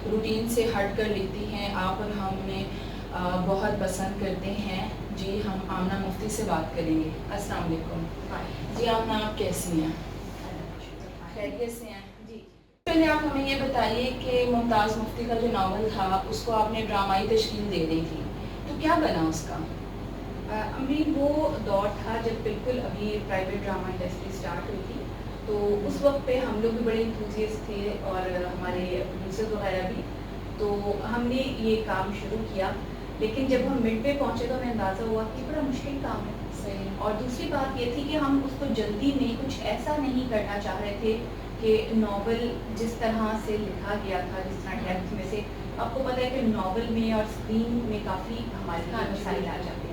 Routine से हट कर लिखती हैं। आप और हमें बहुत पसंद करते हैं। जी, हम आमना मुफ्ती से बात करेंगे। अस्सलाम वालेकुम। जी आमना, आप कैसी हैं? खैरियत से हैं? जी। पहले आप हमें ये बताइए कि मुमताज़ मुफ्ती का जो नावल था उसको आपने ड्रामाई तशकील दे दी थी, तो क्या बना उसका? अमीन, वो दौर था जब बिल्कुल अभी प्राइवेट ड्रामा इंडस्ट्री स्टार्ट हुई थी, तो उस वक्त पे हम लोग भी बड़े इंथुजियस्ट थे और हमारे प्रोड्यूसर वगैरह भी। तो हमने ये काम शुरू किया, लेकिन जब हम मिड पे पहुँचे तो हमें अंदाज़ा हुआ कि बड़ा मुश्किल काम है। सही। और दूसरी बात ये थी कि हम उसको जल्दी में कुछ ऐसा नहीं करना चाह रहे थे कि नावल जिस तरह से लिखा गया था, जिस तरह डेप्थ में से, आपको पता है कि नावल में और स्क्रीन में काफ़ी हमारे लिए मसाइल आ जाते हैं।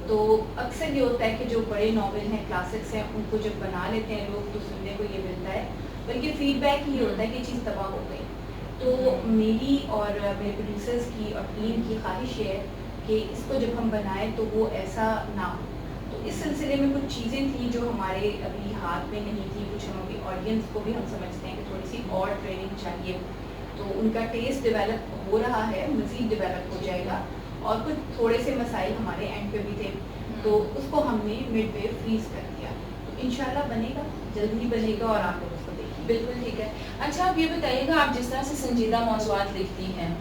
तो अक्सर ये होता है कि जो बड़े नावल हैं, क्लासिक्स हैं, उनको जब बना लेते हैं लोग तो सुनने को ये मिलता है, बल्कि फीडबैक ये होता है कि चीज़ तबाह हो गई। तो मेरी और मेरे प्रोड्यूसर्स की और टीम की ख्वाहिश ये है कि इसको जब हम बनाएं तो वो ऐसा ना हो। तो इस सिलसिले में कुछ चीज़ें थी जो हमारे अभी हाथ में नहीं थी, कुछ हम अभी ऑडियंस को भी हम समझते हैं कि थोड़ी सी और ट्रेनिंग चाहिए। तो उनका टेस्ट डेवलप हो रहा है, मज़ीद डेवलप हो जाएगा। और कुछ थोड़े से मसाइल हमारे एंड पे भी थे, तो उसको हमने मिड वे फ्रीज कर दिया। तो इंशाल्लाह बनेगा, जल्द ही बनेगा और आप लोग उसको देखिए। बिल्कुल ठीक है। अच्छा, आप ये बताइएगा, आप जिस तरह से संजीदा मौज़ूआत लिखती हैं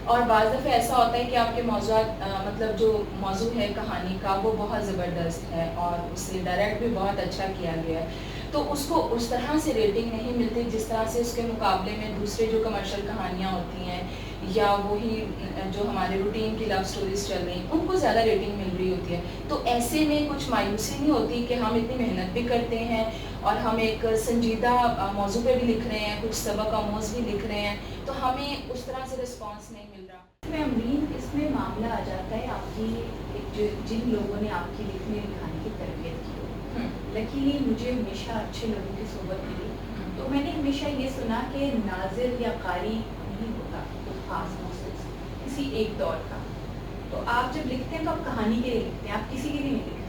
और बाज़ दफ़े ऐसा होता है कि आपके मौज़ूआत मतलब जो मौज़ू है कहानी का वो बहुत ज़बरदस्त है और उसे डायरेक्ट भी बहुत अच्छा किया गया है, तो उसको उस तरह से रेटिंग नहीं मिलती जिस तरह से उसके मुकाबले में दूसरे जो कमर्शियल कहानियाँ होती हैं या वही जो हमारे रूटीन की लव स्टोरीज चल रही हैं उनको ज़्यादा रेटिंग मिल रही होती है। तो ऐसे में कुछ मायूसी नहीं होती कि हम इतनी मेहनत भी करते हैं और हम एक संजीदा मौजू पे भी लिख रहे हैं, कुछ सबक आमोज भी लिख रहे हैं, तो हमें उस तरह से रिस्पॉन्स नहीं मिल रहा? इसमें अमीन, इसमें मामला आ जाता है आपकी जिन लोगों ने आपकी लिखने लिखाने की तरबियत की हो। लकीली मुझे हमेशा अच्छे लोगों की सोबत मिली, तो मैंने हमेशा ये सुना कि नाज़िर या कारी नहीं होता तो खास मौसूस किसी एक दौर का। तो आप जब लिखते हैं तो आप कहानी के लिए लिखते हैं, आप किसी के लिए नहीं लिखते।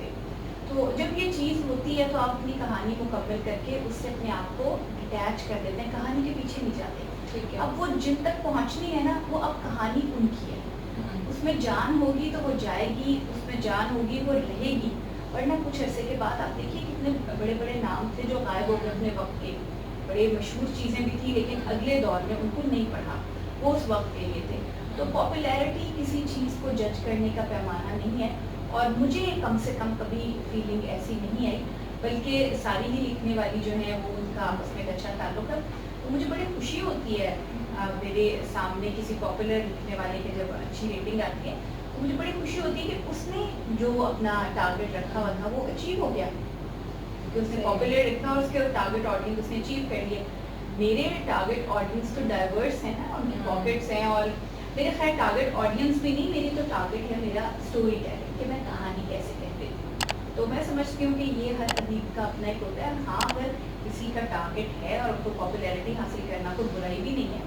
तो जब ये चीज़ होती है तो आप अपनी कहानी मुकम्मल करके उससे अपने आप को डिटैच कर देते हैं, कहानी के पीछे नहीं जाते। ठीक है। अब वो जिन तक पहुंचनी है ना, वो अब कहानी उनकी है। उसमें जान होगी तो वो जाएगी, उसमें जान होगी वो रहेगी। वरना कुछ अरसे के बाद आप देखिए कितने बड़े बड़े नाम थे जो गायब हो गए अपने वक्त के। बड़े मशहूर चीज़ें भी थी, लेकिन अगले दौर में उनको नहीं पढ़ा, वो उस वक्त के लिए थे। तो पॉपुलैरिटी किसी चीज़ को जज करने का पैमाना नहीं है, और मुझे कम से कम कभी फीलिंग ऐसी नहीं आई, बल्कि सारी ही लिखने वाली जो है वो उनका आपस में एक अच्छा ताल्लुक है। तो मुझे बड़ी खुशी होती है मेरे सामने किसी पॉपुलर लिखने वाले की जब अच्छी रेटिंग आती है, तो मुझे बड़ी खुशी होती है कि उसने जो अपना टारगेट रखा हुआ था वो अचीव हो गया, कि उसने पॉपुलर लिखा और उसके टारगेट ऑडियंस उसने अचीव कर लिया। मेरे टारगेट ऑडियंस तो डाइवर्स हैं ना, उनकी पॉकेट्स हैं, और मेरे खैर टारगेट ऑडियंस भी नहीं, मेरी तो टारगेट है मेरा स्टोरी टेलिंग, कि मैं कहानी कैसे कहती हूँ। तो मैं समझती हूँ कि ये हर अदीब का अपना एक होता है। हाँ, अगर किसी का टारगेट है और उनको पॉपुलैरिटी हासिल करना कोई बुराई भी नहीं है,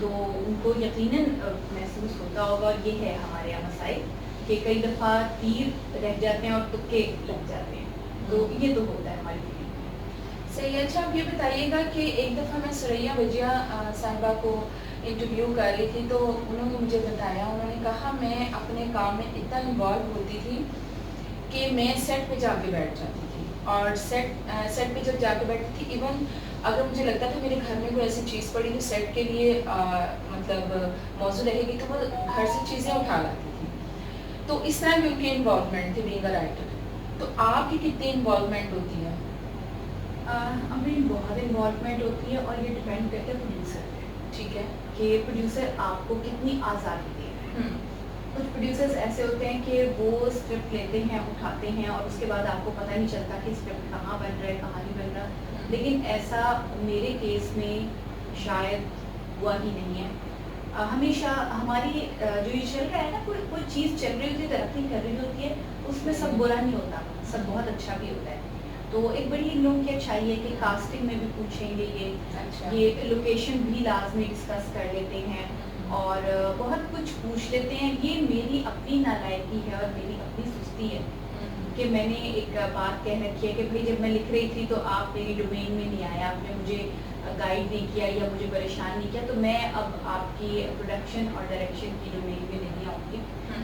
तो उनको यकीनन महसूस होता होगा। और ये है हमारे यहाँ मसाइल कि कई दफ़ा तीर रह जाते हैं और तुक्के लग जाते हैं, तो ये तो होता है हमारी फील्ड में। सही है। अच्छा, आप ये बताइएगा कि एक दफ़ा मैं सुरैया वजिया साहिबा को इंटरव्यू कर रही थी, तो उन्होंने मुझे बताया, उन्होंने कहा मैं अपने काम में इतना इन्वॉल्व होती थी कि मैं सेट पे जाके बैठ जाती थी, और सेट पे जब जाके बैठती थी, इवन अगर मुझे लगता था मेरे घर में कोई ऐसी चीज़ पड़ी जो सेट के लिए मतलब मौजूद रहेगी, तो वो घर से चीज़ें उठा लाती थी। तो इस तरह भी उनकी इन्वॉल्वमेंट थी बीइंग अ राइटर। तो आपकी कितनी इन्वॉल्वमेंट होती है? अभी बहुत इन्वॉल्वमेंट होती है, और ये डिपेंड करता है प्रोड्यूसर पे, ठीक है। कि प्रोड्यूसर आपको कितनी आज़ादी दे रहे हैं। कुछ प्रोड्यूसर्स ऐसे होते हैं कि वो स्क्रिप्ट लेते हैं, उठाते हैं, और उसके बाद आपको पता नहीं चलता कि स्क्रिप्ट कहाँ बन रहा है, कहाँ नहीं बन रहा। लेकिन ऐसा मेरे केस में शायद हुआ ही नहीं है। हमेशा हमारी जो ये चल रहा है ना, कोई कोई चीज़ चल रही होती है, तरक्की कर रही होती है, उसमें सब बुरा नहीं होता, सब बहुत अच्छा भी होता है। तो एक बड़ी इन लोगों की अच्छाई है कि कास्टिंग में भी पूछेंगे अच्छा। ये लोकेशन भी लाजमी डिस्कस कर लेते हैं, और बहुत कुछ पूछ लेते हैं। ये मेरी अपनी नालायकी है और मेरी अपनी सुस्ती है कि मैंने एक बात कह रखी है कि भाई जब मैं लिख रही थी तो आप मेरी डोमेन में नहीं आए, आपने मुझे गाइड नहीं किया या मुझे परेशान नहीं किया, तो मैं अब आपकी प्रोडक्शन और डायरेक्शन की डोमेन में नहीं आऊँगी।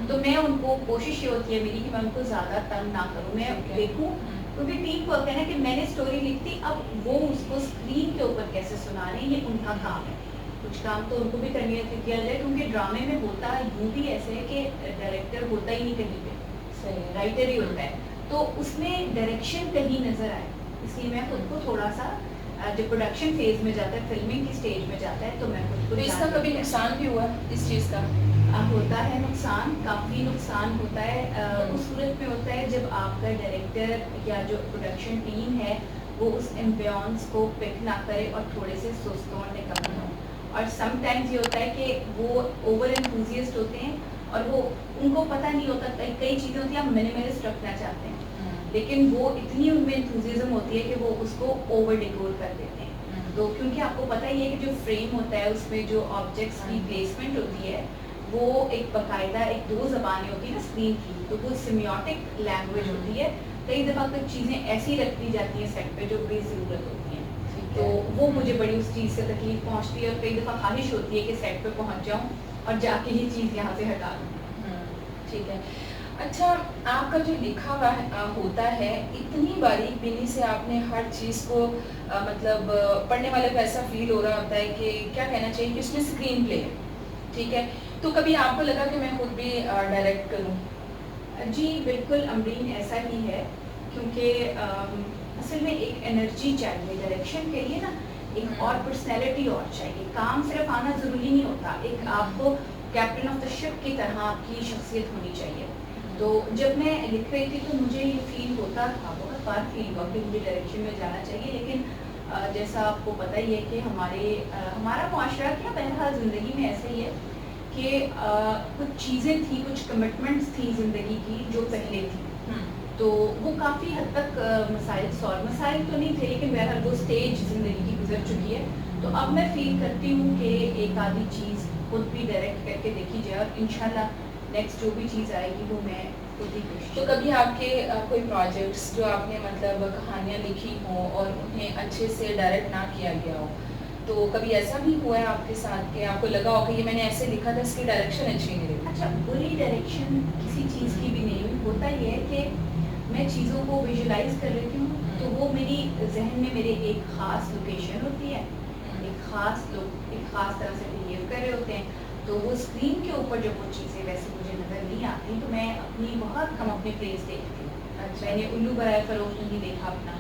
तो मैं उनको, कोशिश ये होती है मेरी कि मैं उनको ज़्यादा तंग ना करूँ, मैं ठीक है। देखूँ, क्योंकि टीम वर्क है ना कि मैंने स्टोरी लिख दी, अब वो उसको स्क्रीन के ऊपर कैसे सुना रहे हैं ये उनका काम है। कुछ काम तो उनको भी करनी है किया जाए, क्योंकि ड्रामे में होता यूँ भी ऐसे है कि डायरेक्टर होता ही नहीं कहीं पे, सही है। राइटर ही होता है, तो उसमें डायरेक्शन कहीं नज़र आए, इसलिए मैं खुद को थोड़ा सा जब प्रोडक्शन फेज में जाता है, फिल्मिंग की स्टेज में जाता है, तो मैं खुद को तो इसका जान कभी लेती हूँ। नुकसान भी हुआ इस चीज़ का? होता है नुकसान, काफ़ी नुकसान होता है। उस सूरत में होता है जब आपका डायरेक्टर या जो प्रोडक्शन टीम है वो उस एम्बियंस को पिक ना करे और थोड़े से सुस्त हों, निकम्मे हों। और समटाइम्स ये होता है कि वो ओवर एंथुसियस्ट होते हैं और वो, उनको पता नहीं होता, कई कई चीज़ें होती हैं आप मिनिमलिस्ट रखना चाहते हैं, लेकिन वो इतनी उनमें एंथुसियाज्म होती है कि वो उसको ओवर डेकोर कर देते हैं। तो क्योंकि आपको पता ही है कि जो फ्रेम होता है उसमें जो ऑब्जेक्ट्स की प्लेसमेंट होती है वो एक बाकायदा एक दो ज़बानें होती है ना स्क्रीन की, तो वो सिमियोटिक लैंग्वेज होती है। कई दफ़ा कुछ चीज़ें ऐसी रख दी जाती हैं सेट पे जो बेज़रूरत होती हैं, तो वो मुझे बड़ी उस चीज़ से तकलीफ पहुंचती है और कई दफ़ा ख्वाहिश होती है कि सेट पे पहुंच जाऊं और जाके ये चीज़ यहाँ से हटा दूँ। ठीक है। अच्छा, आपका जो लिखा हुआ होता है, इतनी बारीक बीनी से आपने हर चीज़ को मतलब पढ़ने वाले को ऐसा फ़ील हो रहा होता है कि क्या कहना चाहिए कि उसमें स्क्रीन प्ले है, ठीक है? तो कभी आपको लगा कि मैं खुद भी डायरेक्ट करूँ? जी बिल्कुल अमरीन, ऐसा ही है, क्योंकि असल में एक एनर्जी चाहिए डायरेक्शन के लिए ना, एक और पर्सनैलिटी और चाहिए। काम सिर्फ आना ज़रूरी नहीं होता, एक आपको कैप्टन ऑफ द शिप की तरह आपकी शख्सियत होनी चाहिए। तो जब मैं लिख रही थी तो मुझे ये फ़ील होता था, बहुत बार फ़ील हुआ कि मुझे डायरेक्शन में जाना चाहिए, लेकिन जैसा आपको पता ही है कि हमारा मुआशरा क्या, बहरहाल ज़िंदगी में ऐसे ही है कि कुछ चीज़ें थी, कुछ कमिटमेंट्स थी ज़िंदगी की जो पहले थी, तो वो काफ़ी हद तक मसाइल तो नहीं थे, लेकिन बहरहाल वो स्टेज ज़िंदगी की गुजर चुकी है। तो अब मैं फ़ील करती हूँ कि एक आधी चीज़ खुद भी डायरेक्ट करके देखी जाए और इंशाल्लाह नेक्स्ट जो भी चीज़ आएगी वो मैं खुद ही कोशिश तो कभी आपके कोई प्रोजेक्ट्स जो आपने मतलब कहानियाँ लिखी हों और उन्हें अच्छे से डायरेक्ट ना किया गया हो, तो कभी ऐसा भी हुआ है आपके साथ कि आपको लगा हो कि ये मैंने ऐसे लिखा था, इसकी डायरेक्शन अच्छी नहीं लगी? अच्छा, बुरी डायरेक्शन किसी चीज़ की भी नहीं हुई। होता ये है कि मैं चीज़ों को विजुलाइज कर लेती हूँ, तो वो मेरी जहन में मेरे एक ख़ास लोकेशन होती है, एक ख़ास लोग एक ख़ास तरह से बिहेव कर रहे होते हैं, तो वो स्क्रीन के ऊपर जब वो चीज़ें वैसे मुझे नज़र नहीं आती, तो मैं बहुत कम अपने प्लेस देखती हूँ। अच्छा। मैंने उल्लू बराए फ़रोख्त नहीं देखा अपना,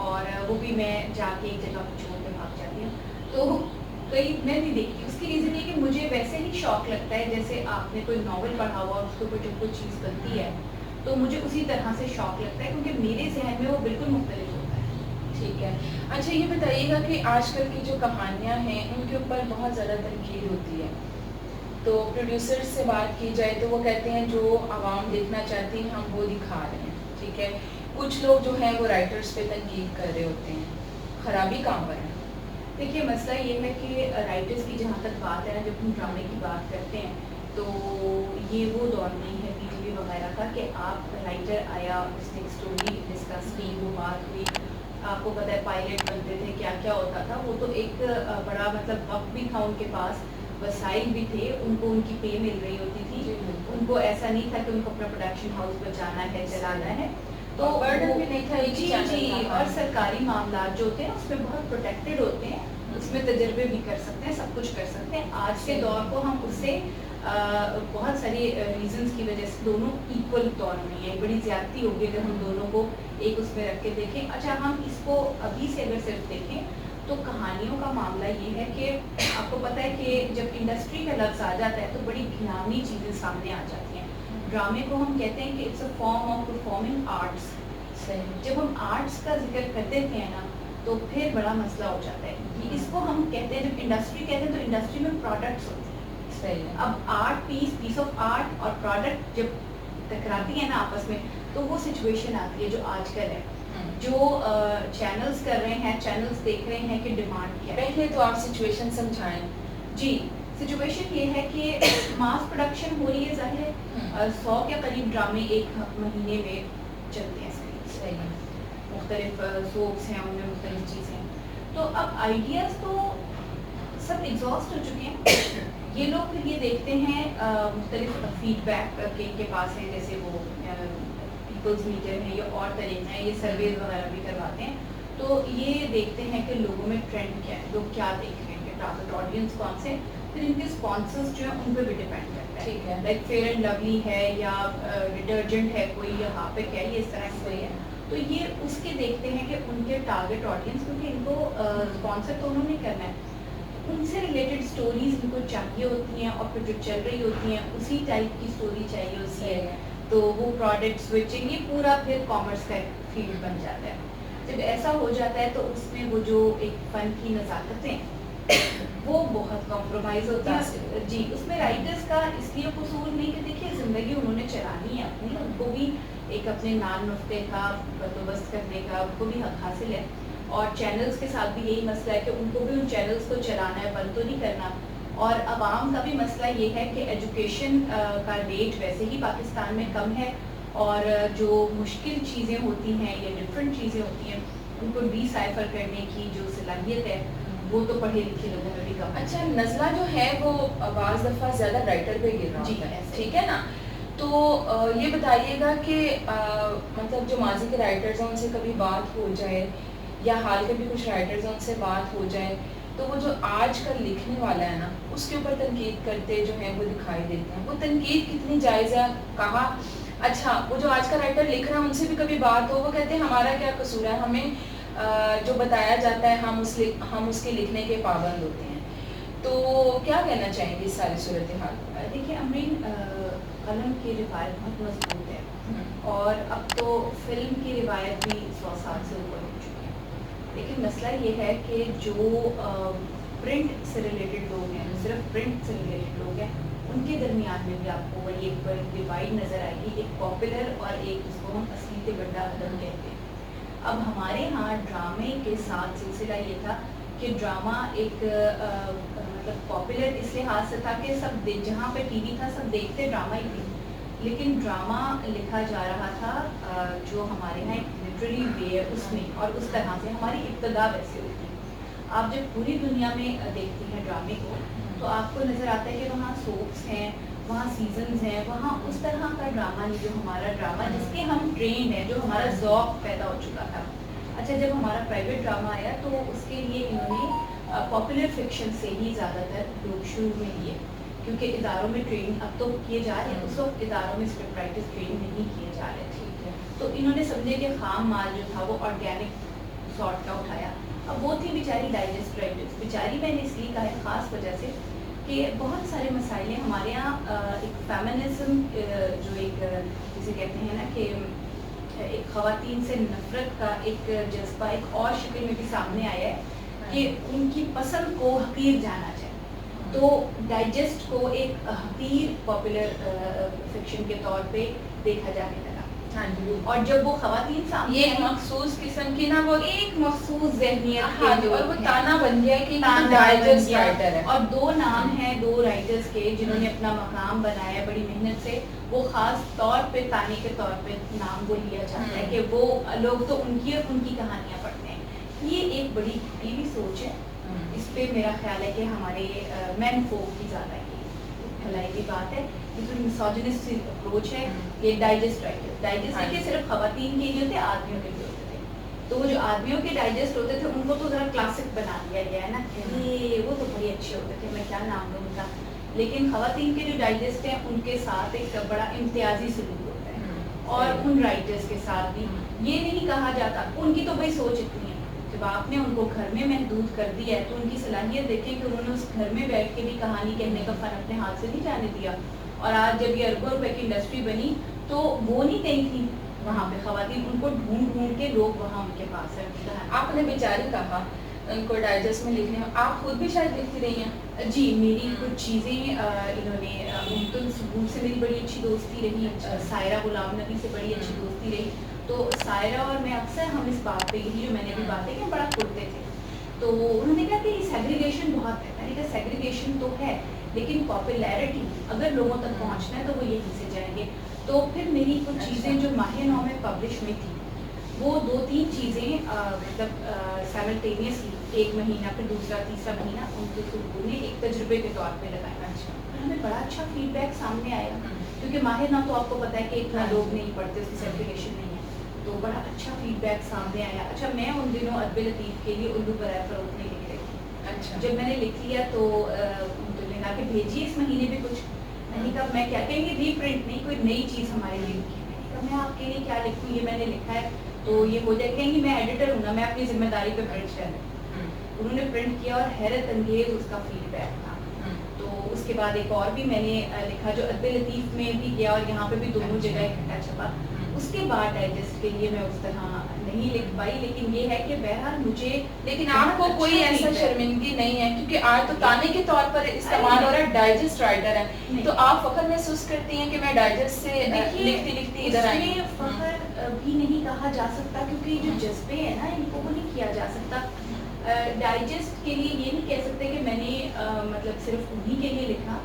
और वो भी मैं जाके एक जगह पे छोड़ के भाग जाती हूँ। तो कई मैं नहीं देखती, उसकी रीज़न ये कि मुझे वैसे ही शौक लगता है जैसे आपने कोई नॉवल पढ़ा हुआ और उसके ऊपर जब कोई चीज़ बनती है तो मुझे उसी तरह से शौक लगता है, क्योंकि मेरे जहन में वो बिल्कुल मुख्तलिफ होता है। ठीक है। अच्छा, ये बताइएगा कि आजकल की जो कहानियाँ हैं उनके ऊपर बहुत ज़्यादा तनकीद होती है, तो प्रोड्यूसर्स से बात की जाए तो वो कहते हैं जो आवाम देखना चाहती है हम वो दिखा रहे हैं, ठीक है? कुछ लोग जो हैं वो राइटर्स पे तनकीद कर रहे होते हैं, खराबी कहाँ पर है? देखिए मसला ये है कि राइटर्स की जहाँ तक बात है ना, जब हम ड्रामे की बात करते हैं तो ये वो दौर नहीं है पीटीवी वगैरह का कि आप राइटर आया, उसने एक स्टोरी डिस्कस की, वो बात हुई, आपको पता है पायलट बनते थे, क्या क्या होता था, वो तो एक बड़ा मतलब वक्त भी था उनके पास, वसाइल भी थे, उनको उनकी पे मिल रही होती थी, उनको ऐसा नहीं था कि उनको अपना प्रोडक्शन हाउस बचाना है, चलाना है, तो बर्डन भी नहीं था, एक ही जी चैनल जी, था। और सरकारी मामला जो होते हैं उसमें बहुत प्रोटेक्टेड होते हैं, उसमें तजर्बे भी कर सकते हैं, सब कुछ कर सकते हैं। आज के दौर को हम उससे बहुत सारी रीजंस की वजह से दोनों इक्वल दौर में है, बड़ी ज़्यादती होगी अगर हम दोनों को एक उसमें रख के देखें। अच्छा, हम इसको अभी से अगर सिर्फ देखें तो कहानियों का मामला ये है कि आपको पता है कि जब इंडस्ट्री का लफ्ज़ आ जाता है तो बड़ी घिनौनी चीज़ें सामने आ जाती हैं। ड्रामे को हम कहते हैं कि it's a form of performing arts. सही। जब हम आर्ट्स का जिक्र कर देते हैं ना तो फिर बड़ा मसला हो जाता है। इसको हम कहते हैं, जब इंडस्ट्री कहते हैं तो इंडस्ट्री में प्रोडक्ट्स होते हैं। सही है। अब पीस ऑफ आर्ट और प्रोडक्ट जब टकराती है ना आपस में, तो वो सिचुएशन आती है जो आजकल है, जो चैनल्स कर रहे हैं, चैनल्स देख रहे हैं कि डिमांड क्या है। पहले तो आप सिचुएशन समझाएं। जी, सिचुएशन ये है कि मास प्रोडक्शन हो रही है, ज़ाहिर है 100 के करीब ड्रामे एक महीने में चलते हैं स्क्रीन। सही है। मुख्तलिफ सोप्स हैं, उनमें मुख्तलिफ चीज़ें, तो अब आइडियाज़ तो सब एग्जॉस्ट हो चुके हैं। ये लोग फिर ये देखते हैं मुख्तलिफ फीडबैक के पास हैं, जैसे वो पीपल्स मीटर है या और तरीके हैं, ये सर्वेज वगैरह भी करवाते हैं। तो ये देखते हैं कि लोगों में ट्रेंड क्या है, लोग क्या देख रहे हैं, टारगेट ऑडियंस कौन से, फिर इनके स्पॉन्सर्स जो है उन पर भी डिपेंड करता है। ठीक है। लाइक फेयर एंड लवली है या डिटर्जेंट है कोई या हार्पिक है, ये इस तरह की कोई है, तो ये उसके देखते हैं कि उनके टारगेट ऑडियंस, क्योंकि इनको स्पॉन्सर तो उन्होंने करना है, उनसे रिलेटेड स्टोरीज इनको चाहिए होती हैं और फिर जो चल रही होती हैं उसी टाइप की स्टोरी चाहिए होती है। तो वो प्रोडक्ट स्विचिंग, ये पूरा फिर कॉमर्स का एक फील्ड बन जाता है। जब ऐसा हो जाता है तो उसमें वो जो एक फन की नज़ाकतें वो बहुत कॉम्प्रोमाइज़ होती है। जी, उसमें राइटर्स का इसलिए कसूर नहीं कि देखिए ज़िंदगी उन्होंने चलानी है अपनी, उनको भी एक अपने नान नुक्ते का बंदोबस्त करने का उनको भी हक हासिल है। और चैनल्स के साथ भी यही मसला है कि उनको भी उन चैनल्स को चलाना है, बंद तो नहीं करना। और आवाम का भी मसला ये है कि एजुकेशन का रेट वैसे ही पाकिस्तान में कम है, और जो मुश्किल चीज़ें होती हैं या डिफरेंट चीज़ें होती हैं उनको डिसाइफर करने की जो सलाहियत है वो तो पढ़े लिखे लोगों में भी कम है। अच्छा, नज़ला जो है वो बाज़ दफ़ा ज़्यादा राइटर पे गिर रहा जी, होता है, ऐसे। ठीक है ना? तो ये बताइएगा कि मतलब जो माजी के राइटर्स हैं उनसे कभी बात हो जाए या हाल के भी कुछ राइटर्स हैं उनसे बात हो जाए, तो वो जो आज कल लिखने वाला है ना उसके ऊपर तनकीद करते जो हैं वो दिखाई देते हैं। वो तनकीद कितनी जायज़ है? कहा अच्छा, वो जो आज का राइटर लिख रहा है उनसे भी कभी बात हो, वो कहते हैं हमारा क्या कसूर है, हमें जो बताया जाता है हम उसके लिखने के पाबंद होते हैं। तो क्या कहना चाहेंगे इस सारी सूरत हाल? देखिए अमरीन, कलम की रिवायत बहुत मजबूत है और अब तो फिल्म की रिवायत भी 100 साल से ऊपर हो चुकी है। लेकिन मसला ये है कि जो प्रिंट से रिलेटेड लोग हैं, सिर्फ प्रिंट से रिलेटेड लोग हैं, उनके दरमियान में भी आपको वही एक बड़ी डिवाइड नज़र आएगी, एक पॉपुलर और एक जिसको हम असली से बड़ा अदब कहते हैं। अब हमारे यहाँ ड्रामे के साथ सिलसिला ये था कि ड्रामा एक मतलब पॉपुलर इस लिहाज से था कि सब जहाँ पे टीवी था सब देखते ड्रामा ही थी, लेकिन ड्रामा लिखा जा रहा था जो हमारे यहाँ एक लिटरेरी वे है उसमें, और उस तरह से हमारी इब्तदा वैसे हुई थी। आप जब पूरी दुनिया में देखती हैं ड्रामे को तो आपको नज़र आता है कि वहाँ सोप्स हैं, वहाँ सीजन्स हैं, वहाँ उस तरह का ड्रामा नहीं जो हमारा ड्रामा जिसके हम ट्रेंड हैं, जो हमारा ज़ौक़ पैदा हो चुका था। अच्छा, जब हमारा प्राइवेट ड्रामा आया तो उसके लिए इन्होंने पॉपुलर फिक्शन से ही ज़्यादातर लोग शुरू में लिए, क्योंकि इदारों में ट्रेन अब तो किए जा रहे हैं, उस वक्त इदारों में स्क्रिप्ट राइटर्स ट्रेन नहीं किए जा रहे थे। तो इन्होंने समझे कि खाम माल जो था वो ऑर्गेनिक सॉर्ट का उठाया। अब वो थी बेचारी डाइजेस्ट राइटर्स, बेचारी मैंने इसलिए कहा है ख़ास वजह से कि बहुत सारे मसाइल हैं हमारे यहाँ। एक फेमिनिज्म जो एक जिसे कहते हैं ना कि एक ख़वातीन से नफ़रत का एक जज्बा एक और शक्ल में भी सामने आया है कि उनकी पसंद को हकीर जाना चाहिए। तो डाइजेस्ट को एक हकीर पॉपुलर फिक्शन के तौर पे देखा जाने लगा। हाँ जी। और जब वो ख़वातीन सामने ये एक मखसूस किस्म की ना वो एक मखसूस ज़हनियत हाँ के जी, और वो लोग हैं। ताना बन गया कि ताना डाइजेस्ट बन गया। राइटर है। और दो नाम हैं दो राइटर्स के जिन्होंने अपना मकाम बनाया बड़ी मेहनत से, वो ख़ास तौर पे ताने के तौर पे नाम वो लिया जाता है कि वो लोग तो उनकी और उनकी कहानियाँ पढ़ते हैं। ये एक बड़ी टीवी सोच है। इस पे मेरा ख्याल है कि हमारे मैन फोक की ज़्यादा भलाई की बात है, इसमें मिसोजिनिस्ट अप्रोच है। ये डाइजेस्ट हाँ के सिर्फ ख़वातीन के लिए होते, आदमियों के लिए होते थे। तो वो जो आदमियों के डाइजेस्ट होते थे उनको तो ज़रा क्लासिक बना दिया गया है ना, ये वो तो बड़े अच्छे होते थे, मैं क्या नाम लूँ उनका। लेकिन ख़वातीन के जो डाइजेस्ट हैं उनके साथ एक बड़ा इम्तियाजी सलूक होता है, और उन राइटर्स के साथ भी ये नहीं कहा जाता, उनकी तो भाई सोच इतनी है, जब आपने उनको घर में महदूद कर दिया है तो उनकी सलाहियत देखें कि उन्होंने उस घर में बैठ के भी कहानी कहने का फ़न अपने हाथ से नहीं जाने दिया। और आज जब ये अरबों रुपए की इंडस्ट्री बनी तो वो नहीं गई थी वहाँ पे ख़वातीन, उनको ढूंढ ढूंढ के लोग वहाँ उनके पास है। आपने बेचारी कहा उनको डाइजेस्ट में लिखने में, आप खुद भी शायद लिखती रही हैं? जी, मेरी कुछ चीज़ें इन्होंने मुमकिन सबूत से मेरी बड़ी अच्छी दोस्ती रही, सायरा गुलाम नबी से बड़ी अच्छी दोस्ती रही। तो सायरा और मैं अक्सर हम इस बात पे यही जो मैंने भी बातें की बड़ा खुलते थे। तो उन्होंने कहा कि सेग्रीगेशन बहुत है, मैंने कहा सेग्रीगेशन तो है लेकिन पॉपुलैरिटी अगर लोगों तक पहुंचना है तो वो यहीं से जाएंगे। तो फिर मेरी कुछ चीज़ें जो माह-ए-नौ में पब्लिश हुई थी वो 2-3 चीज़ें मतलब साइमल्टेनियसली 1 महीना, फिर दूसरा, तीसरा महीना उनके खुद ने एक तजुर्बे के तौर पे लगाया। अच्छा। और हमें बड़ा अच्छा फीडबैक सामने आया, क्योंकि माहिर नाम तो आपको पता है कि इतना हाँ लोग जी। नहीं पढ़ते, उसकी सर्टिफिकेशन नहीं है, तो बड़ा अच्छा फीडबैक सामने आया। अच्छा, मैं उन दिनों अदब लतीफ़ के लिए उर्दू बराए फ़रोख्त नहीं लिख रही थी। अच्छा। जब मैंने लिख लिया तो उन्होंने कहा कि भेजिए इस महीने भी कुछ। मैंने कहा मैं क्या कहेंगे, रीप्रिंट नहीं, कोई नई चीज़ हमारे लिए लिखी। मैंने कहा मैं आपके लिए क्या लिखूँ, ये मैंने लिखा है तो ये हो जाए। कहेंगी मैं एडिटर हूँ ना, मैं अपनी ज़िम्मेदारी पे प्रिंट कर रही। उन्होंने प्रिंट किया और हैरत अंगेज़ उसका फीडबैक था। तो उसके बाद एक और भी मैंने लिखा जो अदब लतीफ़ में भी गया और यहाँ पे भी दोनों जगह इकट्ठा छपा। उसके बाद डाइजेस्ट के लिए मैं उस तरह नहीं लिख पाई, लेकिन ये है कि बहरहाल मुझे लेकिन आपको बहुत कोई अच्छा ऐसा feedback- शर्मिंदगी नहीं है, क्योंकि आज तो ताने के तौर पर इस्तेमाल हो रहा है, डाइजेस्ट राइटर है, नहीं। तो आप फख्र महसूस करती हैं कि मैं डाइजेस्ट से देखिए, लिखती लिखती इधर आई उसमें हूँ? फ़ख्र भी नहीं कहा जा सकता, क्योंकि ये जो जज्बे हैं ना, इनको वो नहीं किया जा सकता। डाइजेस्ट के लिए ये नहीं कह सकते कि मैंने मतलब सिर्फ उन्हीं के लिए लिखा,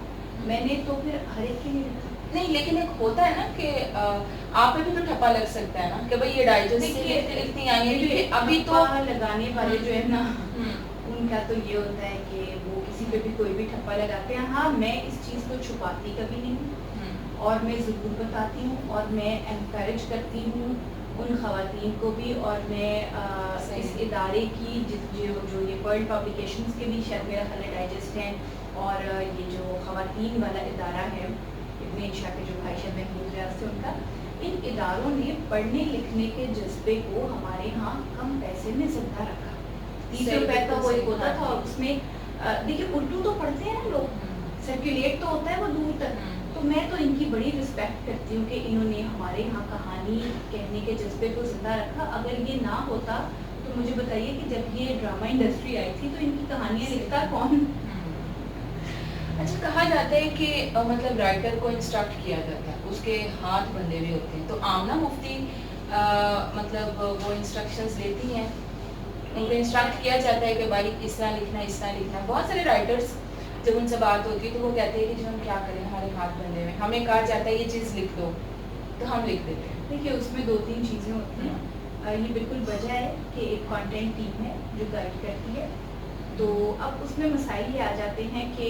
मैंने तो फिर हर एक के लिए लिखा। नहीं, लेकिन एक होता है ना कि आप पे भी तो ठप्पा लग सकता है ना कि भाई ये डाइजेस्ट से देखिए, लिखती लिखती आई है, ये क्योंकि अभी तो ठप्पा लगाने वाले जो है ना, हम्म, उनका तो ये होता है कि वो किसी पे भी कोई भी ठप्पा लगाते हैं। हाँ, मैं इस चीज़ को छुपाती कभी नहीं हूँ, हम्म, और मैं ज़रूर बताती हूँ, और मैं एनकरेज करती हूँ उन ख़वातीन को भी, और मैं सही। इस इदारे की जो ये वर्ल्ड पब्लिकेशंस के भी शायद मेरा ख्याल है डाइजेस्ट हैं, और ये जो ख़वातीन वाला इदारा है इब्न इंशा के जो भाई शायद महमूद रियाज से, उनका, इन इदारों ने पढ़ने लिखने के जज्बे को हमारे यहाँ कम पैसे में ज़िंदा रखा। 30 सही, रुपए का वो एक बिल्कुल होता सही, था, और उसमें देखिए उर्दू तो पढ़ते हैं ना लोग, सर्कुलेट तो होता है वो दूर तक। तो मैं तो इनकी बड़ी रिस्पेक्ट करती हूँ कि इन्होंने हमारे यहाँ कहानी कहने के जज्बे को ज़िंदा रखा। अगर ये ना होता तो मुझे बताइए कि जब ये ड्रामा इंडस्ट्री आई थी तो इनकी कहानियाँ लिखता कौन? अच्छा, कहा जाता है कि मतलब राइटर को इंस्ट्रक्ट किया जाता है, उसके हाथ बंधे हुए होते हैं, तो आमना मुफ्ती मतलब वो इंस्ट्रक्शंस लेती हैं, उनको इंस्ट्रक्ट किया जाता है कि भाई इस तरह लिखना, इस तरह लिखना। बहुत सारे राइटर्स जब उनसे बात होती है तो वो कहते हैं कि जो हम क्या करें, हमारे हाथ बंधे हुए, हमें कहा जाता है ये चीज़ लिख दो, तो हम लिख देते हैं। देखिए, उसमें 2-3 चीज़ें होती हैं। ये बिल्कुल वजह है कि एक कंटेंट टीम है जो गाइड करती है। तो अब उसमें मसाइल ये आ जाते हैं कि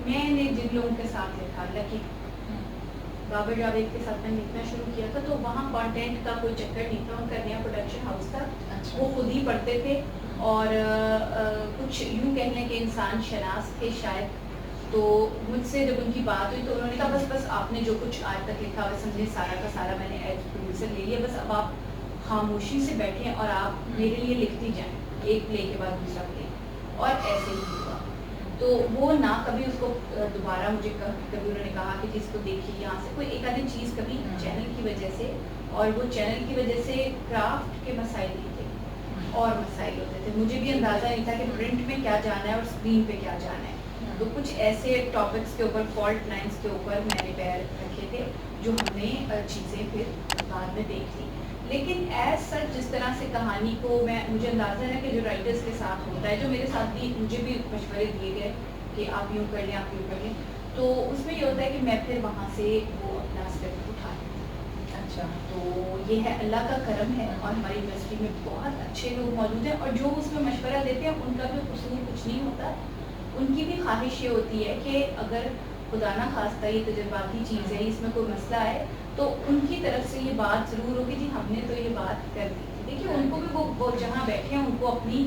मैंने जिन लोगों के साथ लिखा, लकी बाबर जावेद के साथ मैंने लिखना शुरू किया था, तो वहाँ कंटेंट का कोई चक्कर नहीं था, उनका नया प्रोडक्शन हाउस था, अच्छा। वो खुद ही पढ़ते थे, और कुछ यूँ कह लें कि इंसान शनास थे शायद। तो मुझसे जब उनकी बात हुई तो उन्होंने कहा बस आपने जो कुछ आज तक लिखा हुआ समझे सारा का सारा मैंने एज प्रोड्यूसर ले लिया, बस अब आप खामोशी से बैठें और आप मेरे लिए लिखती जाएं, एक प्ले के बाद दूसरा प्ले, और ऐसे ही हुआ। तो वो ना कभी उसको दोबारा मुझे कभी उन्होंने कहा कि जिसको देखिए यहाँ से कोई एक आधी चीज़ कभी चैनल की वजह से, और वो चैनल की वजह से क्राफ्ट के मसाइल नहीं थे और मसाइल होते थे। मुझे भी अंदाज़ा नहीं था कि प्रिंट में क्या जाना है और स्क्रीन पे क्या जाना है। तो कुछ ऐसे टॉपिक्स के ऊपर, फॉल्ट लाइंस के ऊपर मैंने पैर रखे थे, जो हमने चीज़ें फिर बाद में देख ली। लेकिन एज सच जिस तरह से कहानी को मुझे अंदाज़ा है कि जो राइटर्स के साथ होता है, जो मेरे साथ भी मुझे भी मशवरे दिए गए कि आप यूँ कर लें, आप यूँ कर लें, तो उसमें ये होता है कि मैं फिर वहाँ से वो अपना स्टेप उठा लेती हूँ। अच्छा। तो ये है अल्लाह का करम है, और हमारी इंडस्ट्री में बहुत अच्छे लोग मौजूद हैं, और जो उसमें मशवरा देते हैं उनका भी कसूर कुछ नहीं होता। उनकी भी ख्वाहिश ये होती है कि अगर खुदा ना खास्ता ये तजर्बाती चीज़ है, इसमें कोई मसला है, तो उनकी तरफ से ये बात ज़रूर होगी जी हमने तो ये बात कर दी थी। देखिए, उनको भी वो जहाँ बैठे हैं उनको अपनी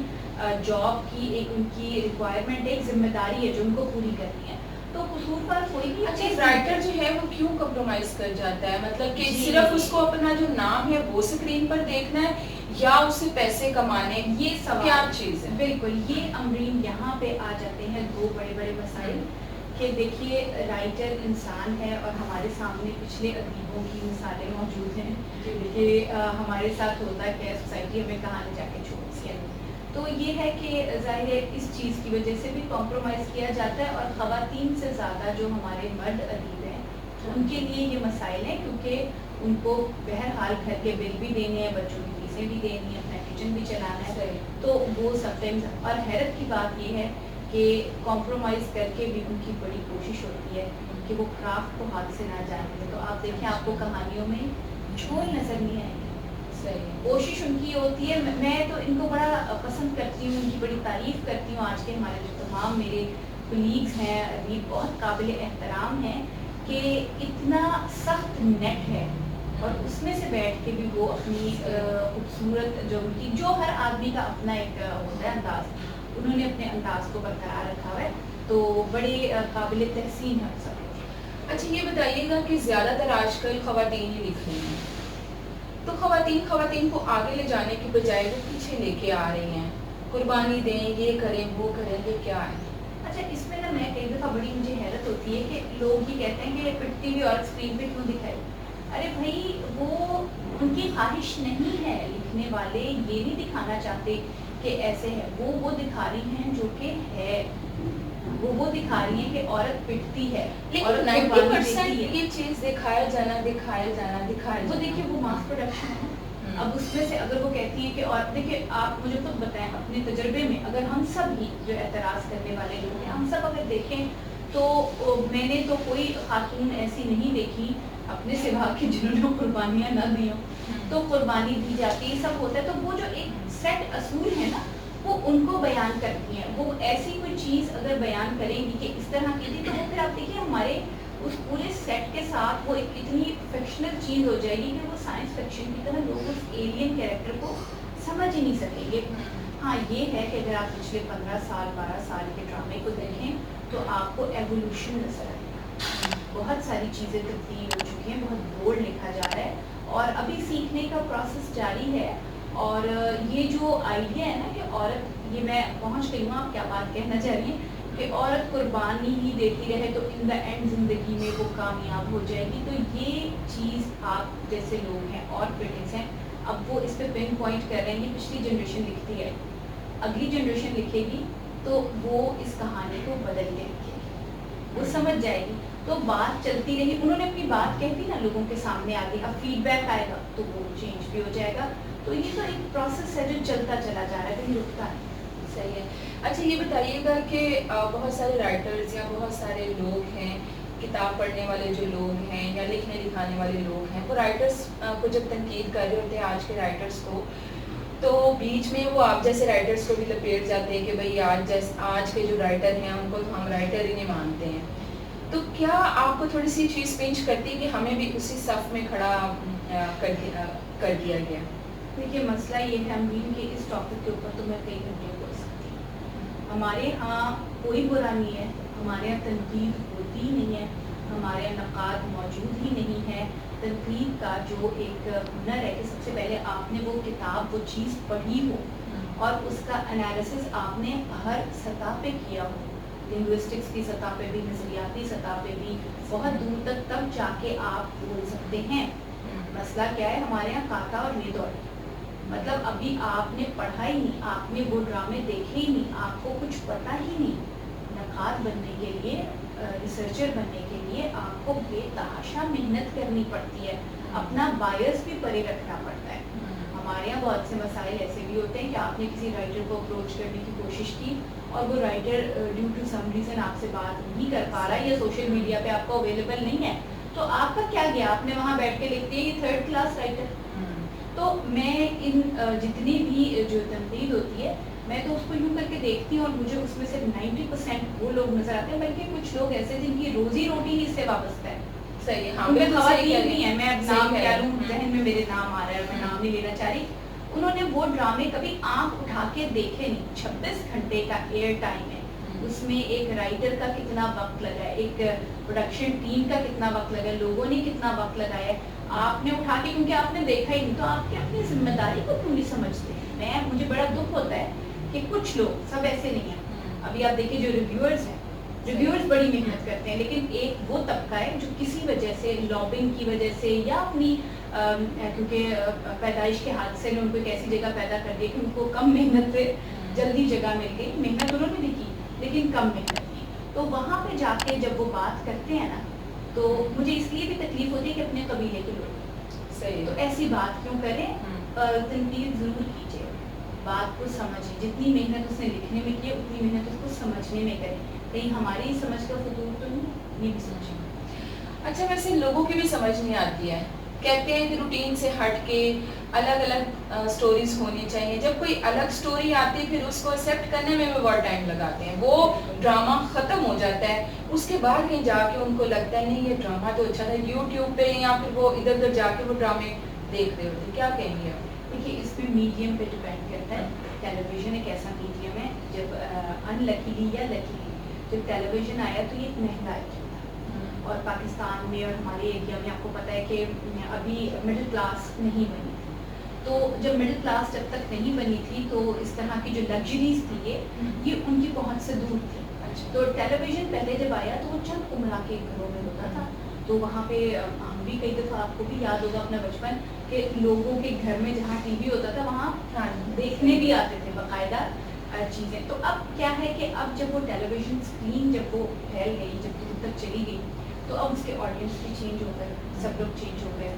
जॉब की एक उनकी रिक्वायरमेंट, एक जिम्मेदारी है जो उनको पूरी करनी है, तो कसूर पर कोई भी अच्छा, राइटर जो है वो क्यों कॉम्प्रोमाइज कर जाता है, मतलब कि जी। सिर्फ उसको अपना जो नाम है वो स्क्रीन पर देखना है या उसे पैसे कमाने, ये सवाल क्या चीज़ है? बिल्कुल, ये अमरीन यहाँ पे आ जाते हैं 2 बड़े-बड़े मसाइल कि देखिए राइटर इंसान है, और हमारे सामने पिछले अदीबों की मिसालें मौजूद हैं कि हमारे साथ होता क्या है, सोसाइटी हमें कहाँ ले जाके छोड़ती है। तो ये है कि ज़ाहिर है इस चीज़ की वजह से भी कॉम्प्रोमाइज़ किया जाता है, और ख़वातीन से ज़्यादा जो हमारे मर्द अदीब हैं उनके लिए ये मसाइल हैं, क्योंकि उनको बहरहाल घर के बिल भी देने हैं, बच्चों की फीसें भी देनी है, अपना किचन भी चलाना है, तो वो समटाइम्स, और हैरत की बात ये है कि कॉम्प्रोमाइज़ करके भी उनकी बड़ी कोशिश होती है कि वो क्राफ्ट को हाथ से ना जाने दें। तो आप देखें, आपको कहानियों में झोल नज़र नहीं आएंगे, सही है। कोशिश उनकी होती है। मैं तो इनको बड़ा पसंद करती हूँ, उनकी बड़ी तारीफ़ करती हूँ। आज के हमारे जो तमाम मेरे कलीग्स हैं, अभी बहुत काबिल एहतराम हैं कि इतना सख्त नेट है और उसमें से बैठ के भी वो अपनी खूबसूरत जो उनकी जो हर आदमी का अपना एक होता है अंदाज़, उन्होंने अपने अंदाज़ को बरकरार रखा हुआ है, तो बड़े काबिल तहसीन है सब। अच्छा ये बताइएगा कि ज़्यादातर आजकल ख़वातीन ही लिख रही हैं, तो ख़वातीन को आगे ले जाने की बजाय वो पीछे लेके आ रही हैं, कुर्बानी दें, ये करें, वो करें, ये क्या है? अच्छा, इसमें ना मैं कई दफ़ा बड़ी मुझे हैरत होती है कि लोग ये कहते हैं कि पिटती हुई औरत स्क्रीन पे क्यों दिखाई। अरे भाई, वो उनकी ख्वाहिश नहीं है, लिखने वाले ये नहीं दिखाना चाहते कि ऐसे है, वो दिखा रही हैं जो कि है, वो दिखा रही हैं कि औरत पिटती है, लेकिन औरत 90% है। ये चीज़ दिखाया जाना वो देखिए वो मास प्रोडक्शन है। अब उसमें से अगर वो कहती है कि और देखिए, आप मुझे खुद बताएं अपने तजर्बे में, अगर हम सब ही जो एतराज़ करने वाले लोग हैं, हम सब अगर देखें तो मैंने तो कोई खातून ऐसी नहीं देखी अपने सिवा कि जिन्होंने कुर्बानियाँ ना दी हों, तो कुर्बानी दी जाती है, सब होता है। तो वो जो एक सेट असूल है ना, वो उनको बयान करती हैं। वो ऐसी कोई चीज़ अगर बयान करेंगी कि इस तरह की थी, तो वो फिर आप देखिए हमारे उस पूरे सेट के साथ वो एक इतनी फिक्शनल चीज़ हो जाएगी कि वो साइंस फिक्शन की तरह लोग उस एलियन कैरेक्टर को समझ ही नहीं सकेंगे। हाँ, ये है कि अगर आप पिछले 15 साल 12 साल के ड्रामे को देखें तो आपको एवोल्यूशन नजर आएगा। बहुत सारी चीज़ें तब्दील हो चुकी हैं, बहुत बोल्ड लिखा जा रहा है और अभी सीखने का प्रोसेस जारी है। और ये जो आइडिया है ना कि औरत, ये मैं पहुँच गई हूँ, आप क्या बात कहना चाह रही हैं कि औरत कुर्बानी ही देती रहे तो इन द एंड ज़िंदगी में वो कामयाब हो जाएगी, तो ये चीज़ आप जैसे लोग हैं और क्रिटिक्स हैं, अब वो इस पे पिन पॉइंट कर रहे हैं कि पिछली जनरेशन लिखती है, अगली जनरेशन लिखेगी तो वो इस कहानी को बदल के लिखेगी, वो समझ जाएगी। तो बात चलती रही, उन्होंने अपनी बात कह दी ना, लोगों के सामने आ गई, अब फीडबैक आएगा तो वो चेंज भी हो जाएगा। तो ये तो एक प्रोसेस है जो चलता चला जा रहा है, कहीं रुकता नहीं। सही है। अच्छा ये बताइएगा कि बहुत सारे राइटर्स या बहुत सारे लोग हैं, किताब पढ़ने वाले जो लोग हैं या लिखने लिखाने वाले लोग हैं, वो राइटर्स को जब तनकीद कर रहे होते हैं आज के राइटर्स को, तो बीच में वो आप जैसे राइटर्स को भी लपेट जाते हैं कि भाई आज के जो राइटर हैं उनको तो हम राइटर ही नहीं मानते हैं। तो क्या आपको थोड़ी सी चीज़ पिंच करती है कि हमें भी उसी सफ़ में खड़ा कर दिया गया? देखिए, मसला ये है अमीन कि इस टॉपिक के ऊपर तो मैं कई घंटे बोल सकती हूँ। हमारे यहाँ कोई बुरा नहीं है, हमारे यहाँ तनकीद होती ही नहीं है, हमारे यहाँ नक़ाद मौजूद ही नहीं है। तनकीद का जो एक हुनर है कि सबसे पहले आपने वो किताब, वो चीज़ पढ़ी हो और उसका एनालिसिस आपने हर सतह पे किया हो, लिंग्विस्टिक्स की सतह पे भी, नज़रियाती सतह पे भी, बहुत दूर तक, तब जाके आप बोल सकते हैं। मसला क्या है, हमारे यहाँ काता और वेदौर, मतलब अभी आपने पढ़ा ही नहीं, आपने वो ड्रामे देखे ही नहीं, आपको कुछ पता ही नहीं। नक़ाद बनने के लिए, रिसर्चर बनने के लिए आपको बेतहाशा मेहनत करनी पड़ती है, अपना बायस भी परे रखना पड़ता है। हमारे यहाँ बहुत से मसाइल ऐसे भी होते हैं कि आपने किसी राइटर को अप्रोच करने की कोशिश की और वो writer due to some reason आपसे बात नहीं कर पा रहा या सोशल मीडिया पे आपको अवेलेबल नहीं है, तो आपका क्या गया, आपने वहाँ बैठ के लिख दिया ये थर्ड क्लास राइटर। तो मैं इन जितनी भी जो तनकीद होती है, मैं तो उसको यूँ करके देखती हूँ और मुझे उसमें से 90% वो लोग नज़र आते हैं, बल्कि कुछ लोग ऐसे जिनकी रोज़ी रोटी ही इससे वाबस्ता है। सही है, हाँ, उनमें बिल्कुल सही कह ख़वातीन रही नहीं है, हैं। मैं अब सही नाम कह क्या रही लूँ, हैं। ज़हन में मेरे नाम आ रहा है, मैं नाम नहीं लेना चाह रही। उन्होंने वो ड्रामे कभी आँख उठा के देखे नहीं। 26 घंटे का एयर टाइम है, उसमें एक राइटर का कितना वक्त लगा है, एक प्रोडक्शन टीम का कितना वक्त लगा है, लोगों ने कितना वक्त लगाया है, आपने उठा के, क्योंकि आपने देखा ही नहीं, तो आपकी अपनी जिम्मेदारी को क्यों नहीं समझते। मुझे बड़ा दुख होता है कि कुछ लोग, सब ऐसे नहीं है। अभी आप देखिए जो रिव्यूअर्स हैं, रिव्यूअर्स बड़ी मेहनत करते हैं, लेकिन एक वो तबका है जो किसी वजह से, लॉबिंग की वजह से या अपनी क्योंकि पैदाइश के हादसे ने उनको एक ऐसी जगह पैदा कर दी कि उनको कम मेहनत से जल्दी जगह मिल गई। मेहनत उन्होंने भी की लेकिन कम मेहनत की, तो वहाँ पे जाके जब वो बात करते हैं ना, तो मुझे इसलिए भी तकलीफ होती है कि अपने कबीले के लोग, सही तो है। ऐसी बात क्यों करें। तनकीद ज़रूर कीजिए, बात को समझिए, जितनी मेहनत उसने लिखने में की है उतनी मेहनत उसको समझने में करें, कहीं हमारी समझ का फतूर तो नहीं, ये भी सोचें। अच्छा वैसे लोगों की भी समझ नहीं आती है, कहते हैं कि रूटीन से हट के अलग-अलग स्टोरीज़ होनी चाहिए। जब कोई अलग स्टोरी आती है फिर उसको एक्सेप्ट करने में भी बहुत टाइम लगाते हैं। वो ड्रामा ख़त्म हो जाता है, उसके बाद कहीं जाके उनको लगता है नहीं ये ड्रामा तो अच्छा था, यूट्यूब पे या फिर वो इधर-उधर जाके वो ड्रामे देख रहे होते हैं। क्या कहेंगे आप? देखिए इसमें मीडियम पे डिपेंड करता है। टेलीविज़न एक ऐसा मीडियम है, जब अनलकीली या लकीली जब टेलीविज़न आया तो ये एक महँगा आइटम था और पाकिस्तान में और हमारे एरिया में आपको पता है कि अभी मिडिल क्लास नहीं बनी। तो जब मिडिल क्लास जब तक नहीं बनी थी तो इस तरह की जो लग्जरीज थी ये उनकी पहुंच से दूर थी। अच्छा। तो टेलीविज़न पहले जब आया तो वो चंद उमरा के घरों में होता था। तो वहाँ पे हम भी कई दफ़ा, आपको भी याद होगा अपना बचपन, कि लोगों के घर में जहाँ टीवी होता था वहाँ हाँ। देखने भी आते थे बाकायदा चीज़ें। तो अब क्या है कि अब जब वो टेलीविज़न स्क्रीन जब वो फैल गई, जब दूर तक चली गई, तो अब उसके ऑडियंस भी चेंज हो गए, सब लोग चेंज हो गए।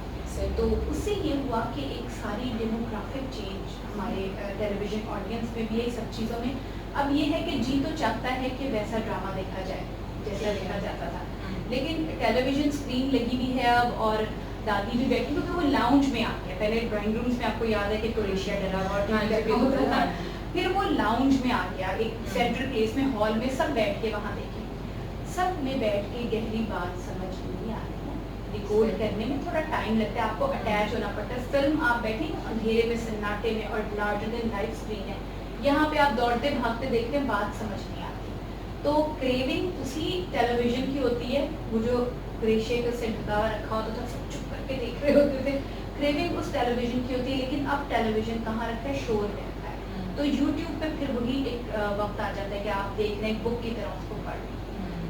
तो उससे ये हुआ कि एक सारी डेमोग्राफिक चेंज हमारे टेलीविज़न ऑडियंस में भी है, सब चीज़ों में। अब ये है कि जी तो चाहता है कि वैसा ड्रामा देखा जाए जैसा देखा जाता था, लेकिन टेलीविज़न स्क्रीन लगी हुई है अब और दादी भी बैठी, क्योंकि वो लाउंज में आ गया। पहले ड्राइंग रूम्स में आपको याद है कि क्रोएशिया डला हुआ होता था, फिर वो लाउंज में आ गया, एक सेंट्रल प्लेस में, हॉल में सब बैठ के वहाँ देखें। सब में बैठ के गहरी बात समझ नहीं आ रही है, डिकोड करने में थोड़ा टाइम लगता है, आपको अटैच होना पड़ता है। फिल्म आप बैठे अंधेरे में, सन्नाटे में और लार्जर देन लाइफ स्क्रीन है, यहाँ पे आप दौड़ते भागते देखते हैं, बात समझ नहीं आती। तो क्रेविंग उसी टेलीविज़न की होती है, वो जो क्रोएशिया से ढका रखा होता था, सब चुप करके देख रहे होते थे, क्रेविंग उस टेलीविज़न की होती है। लेकिन अब टेलीविज़न कहाँ रखा है, शोर में रखा है। तो यूट्यूब पे फिर वही एक वक्त आ जाता है कि आप देख रहे हैं, बुक की तरह उसको पढ़ रहे हैं।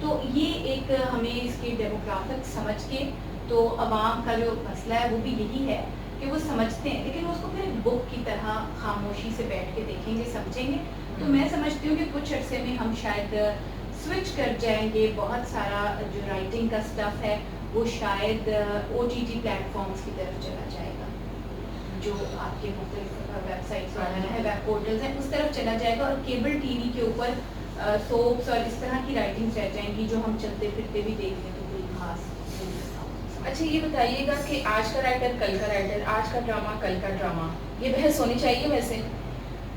तो ये एक हमें इसकी डेमोग्राफिक समझ के, तो अवाम का जो मसला है वो भी यही है कि वो समझते हैं, लेकिन उसको फिर एक बुक की तरह खामोशी से बैठ के देखेंगे, समझेंगे। तो मैं समझती हूँ कि कुछ अरसे में हम शायद स्विच कर जाएंगे, बहुत सारा जो राइटिंग का स्टफ़ है वो शायद OTT प्लेटफॉर्म्स की तरफ चला जाएगा, जो आपके मुख्तलिफ वेबसाइट्स वगैरह है, वेब पोर्टल्स हैं, उस तरफ चला जाएगा और केबल टीवी के ऊपर सोप्स और इस तरह की राइटिंग्स रह जाएंगी जो हम चलते फिरते भी देख लें तो कोई खास नहीं। अच्छा ये बताइएगा कि आज का राइटर कल का राइटर, आज का ड्रामा कल का ड्रामा, ये बहस होनी चाहिए वैसे?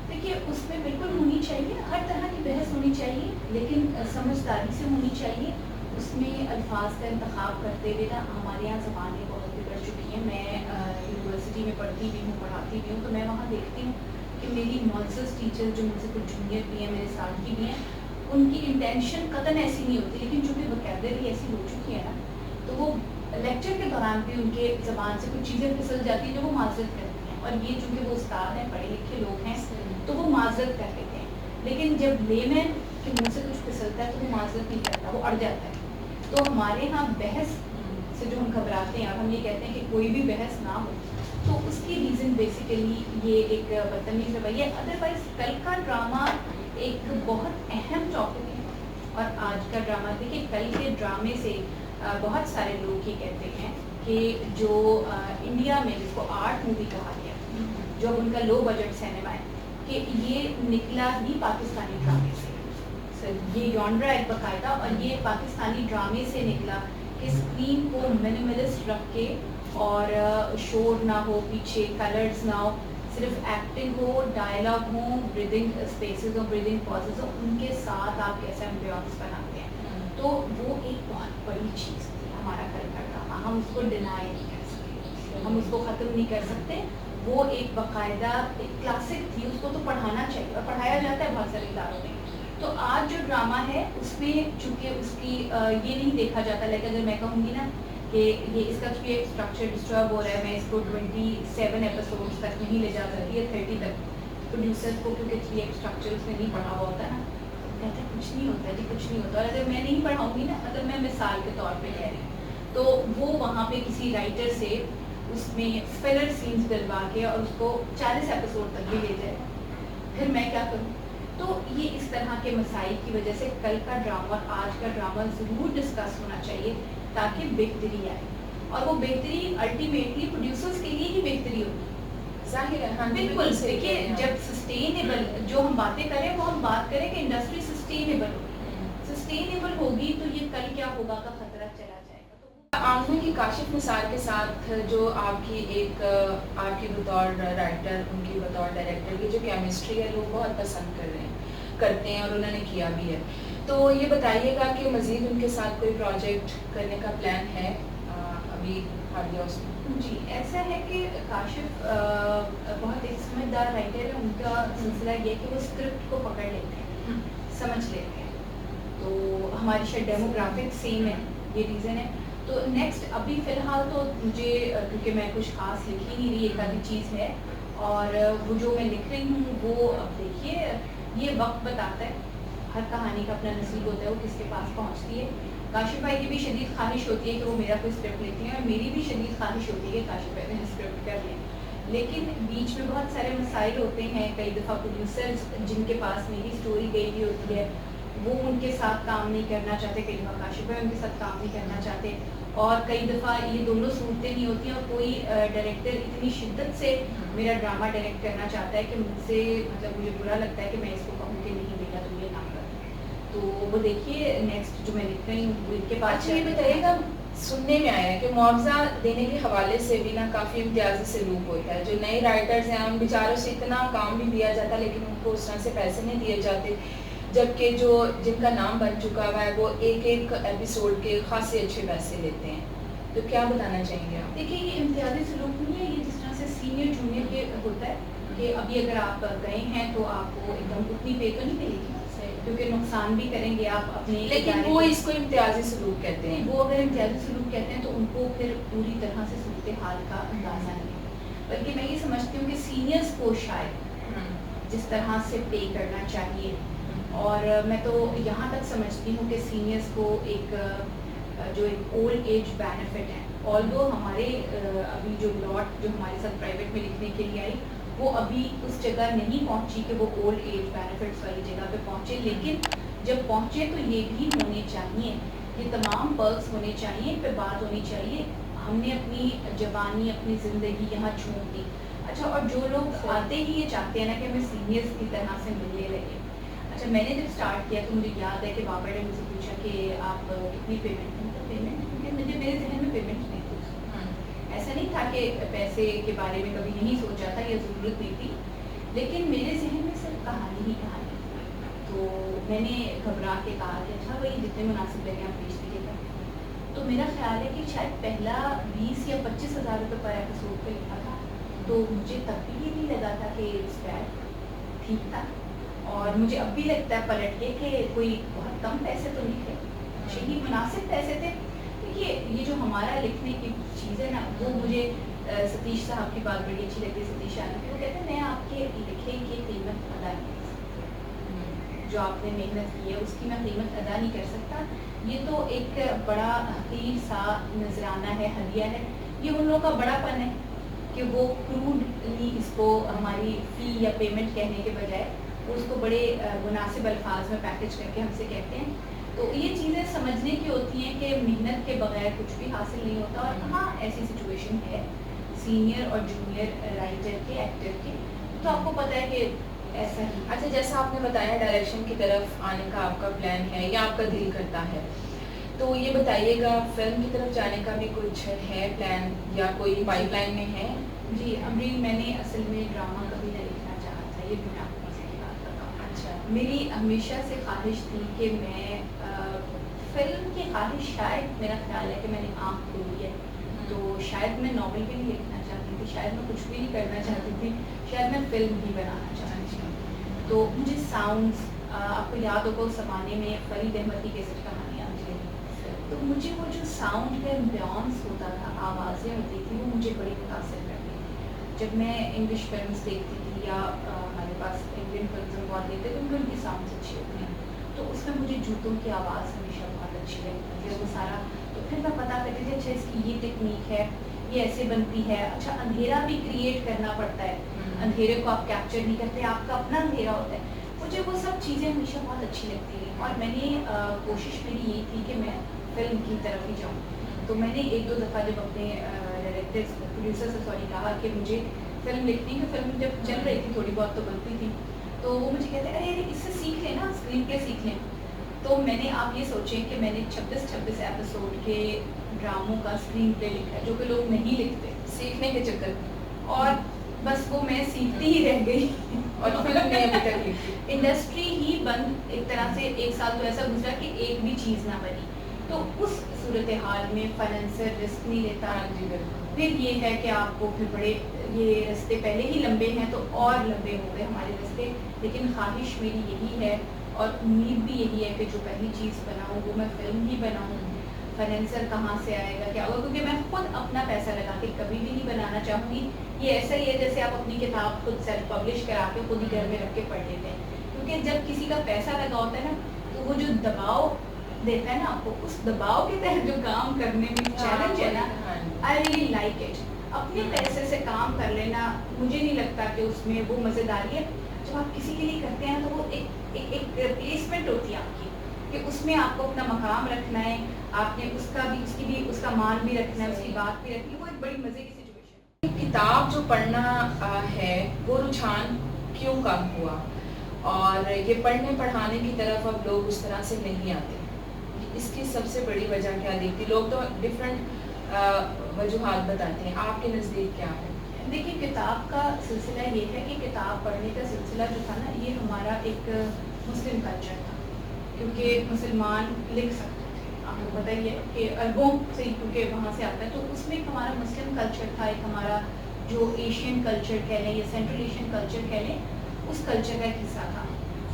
देखिए उसमें बिल्कुल होनी चाहिए, हर तरह की बहस होनी चाहिए, लेकिन समझदारी से होनी चाहिए। उसमें अल्फाज का इंतखाब करते हुए ना, हमारे यहाँ ज़बानें बहुत बिगड़ चुकी हैं। मैं यूनिवर्सिटी में पढ़ती भी हूँ, पढ़ाती भी हूँ, तो मैं वहाँ देखती हूँ कि मेरी मॉन्सर्स टीचर जो मुझसे कुछ जूनियर भी हैं, मेरे साथ की भी हैं, उनकी इंटेंशन कतन ऐसी नहीं होती, लेकिन चूँकि वोकैबुलरी ऐसी हो चुकी है ना, तो वो लेक्चर के दौरान भी उनके ज़बान से कुछ चीज़ें फिसल जाती हैं जो वो माजरत करती हैं। और ये चूँकि वो उस्ताद हैं, पढ़े लिखे लोग हैं, तो वो माजरत कर लेते हैं। लेकिन जब लेमैन के मुँह से कुछ फिसलता है तो वो माजरत नहीं करता, वो अड़ जाता है। तो हमारे यहाँ बहस से जो हम घबराते हैं और हम ये कहते हैं कि कोई भी बहस ना हो, तो उसकी रीज़न बेसिकली ये एक बदतमीज़ रवैया। अदरवाइज़ कल का ड्रामा एक बहुत अहम टॉपिक है और आज का ड्रामा, देखिए कल के ड्रामे से बहुत सारे लोग ये कहते हैं कि जो इंडिया में जिसको आर्ट मूवी कहा गया, जो अब उनका लो बजट सिनेमा है, कि ये निकला ही पाकिस्तानी ड्रामे से। ये जॉनरा है बाकायदा, और ये पाकिस्तानी ड्रामे से निकला कि स्क्रीन को मिनिमलिस्ट रख के और शोर ना हो, पीछे कलर्स ना हो, सिर्फ एक्टिंग हो, डायलॉग हो, ब्रीदिंग स्पेसेस हो, ब्रीदिंग पॉजेस हो, उनके साथ आप कैसे एम्बियंस बनाते हैं। तो वो एक बहुत बड़ी चीज़ थी हमारा कल का ड्रामा, हम उसको डिनाई नहीं कर सकते, हम उसको ख़त्म नहीं कर सकते। वो एक बाकायदा एक क्लासिक थी, उसको तो पढ़ाना चाहिए और पढ़ाया जाता है बहुत सारे इदारों में। तो आज जो ड्रामा है उसमें चूँकि उसकी ये नहीं देखा जाता, लाइक अगर मैं कहूँगी ना कि ये इसका चूँकि एक स्ट्रक्चर डिस्टर्ब हो रहा है, मैं इसको 27 एपिसोड्स तक नहीं ले जा सकती है, 30 तक। प्रोड्यूसर्स को क्योंकि एक स्ट्रक्चर उसने नहीं पढ़ा हुआ होता है ना, कहते हैं कुछ नहीं होता जी, कुछ नहीं होता। और अगर मैं नहीं पढ़ाऊँगी ना, अगर मैं मिसाल के तौर पर कह रही हूँ, तो वो वहाँ पर किसी राइटर से उसमें फिलर सीन्स डलवा के और उसको 40 एपिसोड तक भी ले जाए, फिर मैं क्या करूँ? तो ये इस तरह के मसाइल की वजह से कल का ड्रामा और आज का ड्रामा ज़रूर डिस्कस होना चाहिए ताकि बेहतरी आए, और वो बेहतरी अल्टीमेटली प्रोड्यूसर्स के लिए ही बेहतरी होगी। ज़ाहिर है, हाँ बिल्कुल। देखिए जब सस्टेनेबल जो हम बातें करें वो हम बात करें कि इंडस्ट्री सस्टेनेबल होगी, सस्टेनेबल होगी तो ये कल क्या होगा का खतरा चला जाएगा। तो आम मानना है कि काशिफ निसार के साथ जो आपकी आपकी बतौर राइटर, उनकी बतौर डायरेक्टर की जो केमिस्ट्री है लोग बहुत पसंद करते हैं और उन्होंने किया भी है। तो ये बताइएगा कि मज़ीद उनके साथ कोई प्रोजेक्ट करने का प्लान है अभी हालिया उसमें? जी, ऐसा है कि काशिफ बहुत एक समझदार राइटर है। उनका सिलसिला ये है कि वो स्क्रिप्ट को पकड़ लेते हैं, समझ लेते हैं। तो हमारी शायद डेमोग्राफिक सेम है, ये रीज़न है। तो नेक्स्ट अभी फ़िलहाल तो मुझे क्योंकि मैं कुछ ख़ास लिख ही नहीं रही, एक आधी चीज़ है और वो जो मैं लिख रही हूँ वो अब देखिए ये वक्त बताता है। हर कहानी का अपना नसीब होता है, वो किसके पास पहुँचती है। काशिफ भाई की भी शदीद ख्वाहिश होती है कि वो मेरा कोई स्क्रिप्ट लिखती हैं और मेरी भी शदीद ख्वाहिश होती है कि काशिफ भाई मेरा स्क्रिप्ट कर लें। लेकिन बीच में बहुत सारे मसाइल होते हैं। कई दफ़ा प्रोड्यूसर्स जिनके पास मेरी स्टोरी गई हुई होती है वो उनके साथ काम नहीं करना चाहते, कई दफ़ा काशिफ भाई उनके साथ काम नहीं करना चाहते और कई दफ़ा ये दोनों सूरतें नहीं होती हैं और कोई डायरेक्टर इतनी शिद्दत से मेरा ड्रामा डायरेक्ट करना चाहता है कि मुझसे मतलब मुझे बुरा लगता है कि मैं इसको कहूँ कि नहीं भैया तुम ये ना कर। तो वो देखिए नेक्स्ट जो मैं लिख रही हूँ वो इनके पास। अच्छा ये बताइएगा, सुनने में आया है कि मुआवजा देने के हवाले से भी ना काफ़ी इम्तियाजी सलूक होता है। जो नए राइटर्स हैं उन बेचारों से इतना काम भी दिया जाता है लेकिन उनको उस तरह से पैसे नहीं दिए जाते, जबकि जो जिनका नाम बन चुका हुआ है वो एक एपिसोड के खासे अच्छे पैसे लेते हैं। तो क्या बताना चाहेंगे आप? देखिए ये इम्तियाजी सलूक नहीं है, ये जिस तरह से सीनियर जूनियर के होता है कि अभी अगर आप गए हैं तो आपको एकदम उतनी पे तो नहीं मिलेगी क्योंकि नुकसान भी करेंगे आप अपने। लेकिन वो इसको इम्तियाजी सलूक कहते हैं। वो अगर इम्तियाजी सलूक कहते हैं तो उनको फिर पूरी तरह से सूरत हाल का अंदाज़ा नहीं है। बल्कि मैं ये समझती हूँ कि सीनियर्स को शायद जिस तरह से पे करना चाहिए और मैं तो यहाँ तक समझती हूँ कि सीनियर्स को एक जो एक ओल्ड एज बेनिफिट है, ऑल्दो हमारे अभी जो लॉट जो हमारे साथ प्राइवेट में लिखने के लिए आई वो अभी उस जगह नहीं पहुंची कि वो ओल्ड एज बेनिफिट्स वाली जगह पे पहुंचे, लेकिन जब पहुंचे तो ये भी होने चाहिए, ये तमाम पर्क्स होने चाहिए, पे बात होनी चाहिए हमने अपनी जवानी अपनी ज़िंदगी यहाँ छोड़ दी। अच्छा, और जो लोग आते ही ये चाहते हैं ना कि हमें सीनियर्स की तरह से मिलने लगे। अच्छा, मैंने जब स्टार्ट किया तो मुझे याद है कि बाबा ने मुझसे पूछा कि आप कितनी पेमेंट दें, तो पेमेंट क्योंकि मुझे मेरे जहन में पेमेंट नहीं थी। ऐसा नहीं था कि पैसे के बारे में कभी नहीं सोचा था या ज़रूरत नहीं थी, लेकिन मेरे जहन में सिर्फ कहानी ही कहानी थी। तो मैंने घबरा के कहा कि अच्छा भाई जितने मुनासिब लगे आप बेच दीजिएगा। तो मेरा ख्याल है कि शायद पहला 20 या 25 हज़ार रुपये पर एपिसोड पे लिखा था, तो मुझे तब भी ये नहीं लगा था कि इट्स बैड, ठीक था। और मुझे अब भी लगता है पलट के कि कोई बहुत कम पैसे तो नहीं थे, ही मुनासिब पैसे थे। देखिए ये जो हमारा लिखने की चीज़ है ना वो मुझे सतीश साहब की बात बड़ी अच्छी लगती है, सतीश आनंद, वो कहते हैं मैं आपके लिखे की कीमत अदा नहीं कर सकता, जो आपने मेहनत की है उसकी मैं कीमत अदा नहीं कर सकता। ये तो एक बड़ा हकीर सा नजराना है, हदिया है। ये उन लोगों का बड़ापन है कि वो क्रूडली इसको हमारी फ़ी या पेमेंट कहने के बजाय उसको बड़े मुनासिब अल्फाज में पैकेज करके हमसे कहते हैं। तो ये चीज़ें समझने की होती हैं कि मेहनत के बगैर कुछ भी हासिल नहीं होता। और हाँ ऐसी सिचुएशन है सीनियर और जूनियर राइटर के, एक्टर के, तो आपको पता है कि ऐसा ही। अच्छा, जैसा आपने बताया डायरेक्शन की तरफ आने का आपका प्लान है या आपका दिल करता है, तो ये बताइएगा फिल्म की तरफ जाने का भी कुछ है प्लान या कोई पाइपलाइन में है? जी अभी मैंने असल में ड्रामा कभी नहीं लिखना चाहा था, ये भी मैं आपको सही बात बताऊँ। अच्छा, मेरी हमेशा से ख्वाहिश थी कि मैं फिल्म की ख्वाहिश, शायद मेरा ख्याल है कि मैंने आँख खोली है तो शायद मैं नॉवल भी नहीं लिखना चाहती थी, शायद मैं कुछ भी नहीं करना चाहती थी, शायद मैं फिल्म ही बनाना चाहती थी। तो मुझे साउंड्स, आपको याद होगा उस ज़माने में फरीद अहमद की कैसेट कहानियाँ मुझे, तो मुझे वो जो साउंड का एम्बियंस होता था, आवाज़ें होती थी, वो मुझे बड़ी मुतासिर करती थी। जब मैं इंग्लिश फिल्म्स देखती थी या हमारे पास इंडियन फिल्म बहुत देखते थे उनमें उनकी साउंड्स अच्छी होती हैं, तो उसमें मुझे जूतों की आवाज़ हमेशा बहुत अच्छी लगती थी। वो सारा तो फिर मैं पता करती थी अच्छा इसकी ये टेक्निक है, ये ऐसे बनती है। अच्छा, अंधेरा भी क्रिएट करना पड़ता है, अंधेरे को आप कैप्चर नहीं करते, आपका अपना अंधेरा होता है। मुझे वो सब चीज़ें हमेशा बहुत अच्छी लगती हैं और मैंने कोशिश मेरी यही थी कि मैं फिल्म की तरफ ही जाऊँ। तो मैंने एक दो दफ़ा जब अपने डायरेक्टर्स प्रोड्यूसर से कहा कि मुझे फिल्म लिखनी है, फिल्म जब चल रही थी थोड़ी बहुत तो बनती थी, तो वो मुझे कहते अरे अरे इससे सीख लें ना, स्क्रीन प्ले सीख लें। तो मैंने आप ये सोचें कि मैंने 26 एपिसोड के ड्रामों का स्क्रीन प्ले लिखा है जो कि लोग नहीं लिखते, सीखने के चक्कर में और बस वो मैं सीखती ही रह गई और फिल्म नहीं अभी तक लिखी। इंडस्ट्री ही बंद, एक तरह से 1 साल तो ऐसा गुजरा कि एक भी चीज़ ना बनी। तो उस सूरत हाल में फाइनेंसर रिस्क नहीं लेता। हाँ जी, बिल्कुल। फिर ये है कि आपको फिर बड़े, ये रास्ते पहले ही लंबे हैं तो और लंबे हो गए हमारे रास्ते, लेकिन ख्वाहिश मेरी यही है और उम्मीद भी यही है कि जो पहली चीज़ बनाऊँ वो मैं फ़िल्म ही बनाऊँ। फाइनेंसर कहाँ से आएगा, क्या होगा, क्योंकि मैं खुद अपना पैसा लगा के कभी भी नहीं बनाना चाहूँगी। ये ऐसा ही है जैसे आप अपनी किताब खुद सेल्फ पब्लिश करा के खुद ही घर में रख के पढ़ लेते हैं, क्योंकि जब किसी का पैसा लगा होता है ना, तो वो जो दबाव देता है ना आपको, उस दबाव के तहत जो काम करने में चैलेंज है ना, आई रियली लाइक इट। अपने पैसे से काम कर लेना, मुझे नहीं लगता कि उसमें वो मज़ेदारी है। जब आप किसी के लिए करते हैं तो वो एक प्लेसमेंट होती है आपकी, कि उसमें आपको अपना मकाम रखना है, आपने उसका भी, उसकी भी, उसका मान भी रखना है, उसकी बात भी रखनी है। वो एक बड़ी मज़े की सिचुएशन है। किताब जो पढ़ना है वो रुझान क्यों कम हुआ और ये पढ़ने पढ़ाने की तरफ अब लोग उस तरह से नहीं आते, इसकी सबसे बड़ी वजह क्या दिखती? लोग तो डिफरेंट वजूहात बताते हैं, आपके नज़दीक क्या है? देखिए, किताब का सिलसिला ये है कि किताब पढ़ने का सिलसिला जो था ना, ये हमारा एक मुस्लिम कल्चर था, क्योंकि मुसलमान लिख सकते थे। आपको पता ही है कि अरबों से, क्योंकि वहाँ से आता है, तो उसमें एक हमारा मुस्लिम कल्चर था, एक हमारा जो एशियन कल्चर कह लें या सेंट्रल एशियन कल्चर कह लें, उस कल्चर का एक हिस्सा था।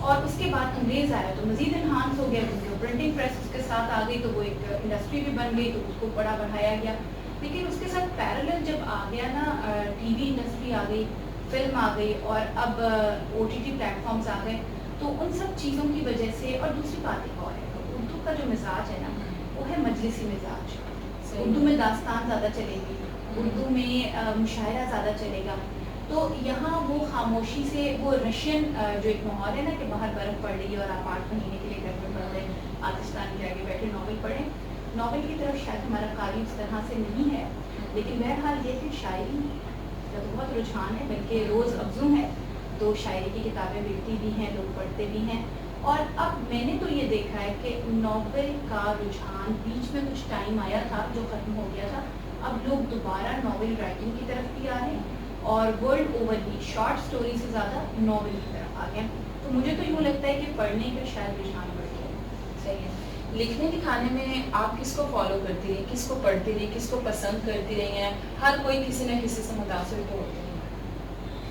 और उसके बाद अंग्रेज़ आया तो मज़ीद इन्हांस हो गया, क्योंकि प्रिंटिंग प्रेस उसके साथ आ गई, तो वो एक इंडस्ट्री भी बन गई, तो उसको बड़ा बढ़ाया गया। लेकिन उसके साथ पैरेलल जब आ गया ना, टीवी इंडस्ट्री आ गई, फिल्म आ गई और अब ओटीटी प्लेटफॉर्म्स आ गए, तो उन सब चीज़ों की वजह से, और दूसरी बात एक और है, तो उर्दू का जो मिजाज है ना, वो है मजलिसी मिजाज। उर्दू में दास्तान ज़्यादा चलेगी, उर्दू में मुशायरा ज़्यादा चलेगा। तो यहाँ वो खामोशी से, वो रशियन जो एक माहौल है ना कि बाहर बर्फ़ पड़ रही है और आप 8 महीने के लिए घर में पढ़ रहे हैं, पाकिस्तान के आगे बैठे नॉवल पढ़ें, नॉवल की तरफ शायद हमारा कारी उस तरह से नहीं है। लेकिन बहरहाल ये कि शायरी का तो बहुत रुझान है, बल्कि रोज़ अफ़ज़ू है, तो शायरी की किताबें बिकती भी हैं, लोग पढ़ते भी हैं। और अब मैंने तो ये देखा है कि नॉवल का रुझान बीच में कुछ टाइम आया था जो ख़त्म हो गया था, अब लोग दोबारा नॉवल राइटिंग की तरफ भी आ रहे हैं और वर्ल्ड ओवर भी शॉर्ट स्टोरी से ज़्यादा नॉवल की तरफ आ गए। तो मुझे तो यूँ लगता है कि पढ़ने का शायद रुझान बढ़ गया। सही है। लिखने दिखाने में आप किसको फॉलो करती रही, किसको पढ़ती रही, किसको पसंद करती रही हैं? हर कोई किसी न किसी से मुतासिर तो होते हैं।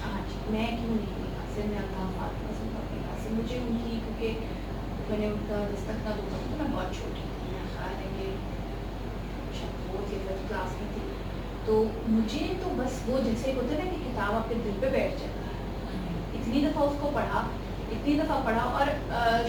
हाँ जी, मैं क्यों नहीं मुतासिर, मैं अल्लाह फातिमा से बहुत मुतासिर, मुझे उनकी, क्योंकि मैंने उनका दस्तक ना देखा तो मैं बहुत छोटी थी, मेरा ख्याल है कि शायद 4th या 5th क्लास में थी। तो मुझे तो बस वो जैसे होता है ना कि किताब आपके दिल पे बैठ जाती है, इतनी दफ़ा उसको पढ़ा, इतनी दफ़ा पढ़ा, और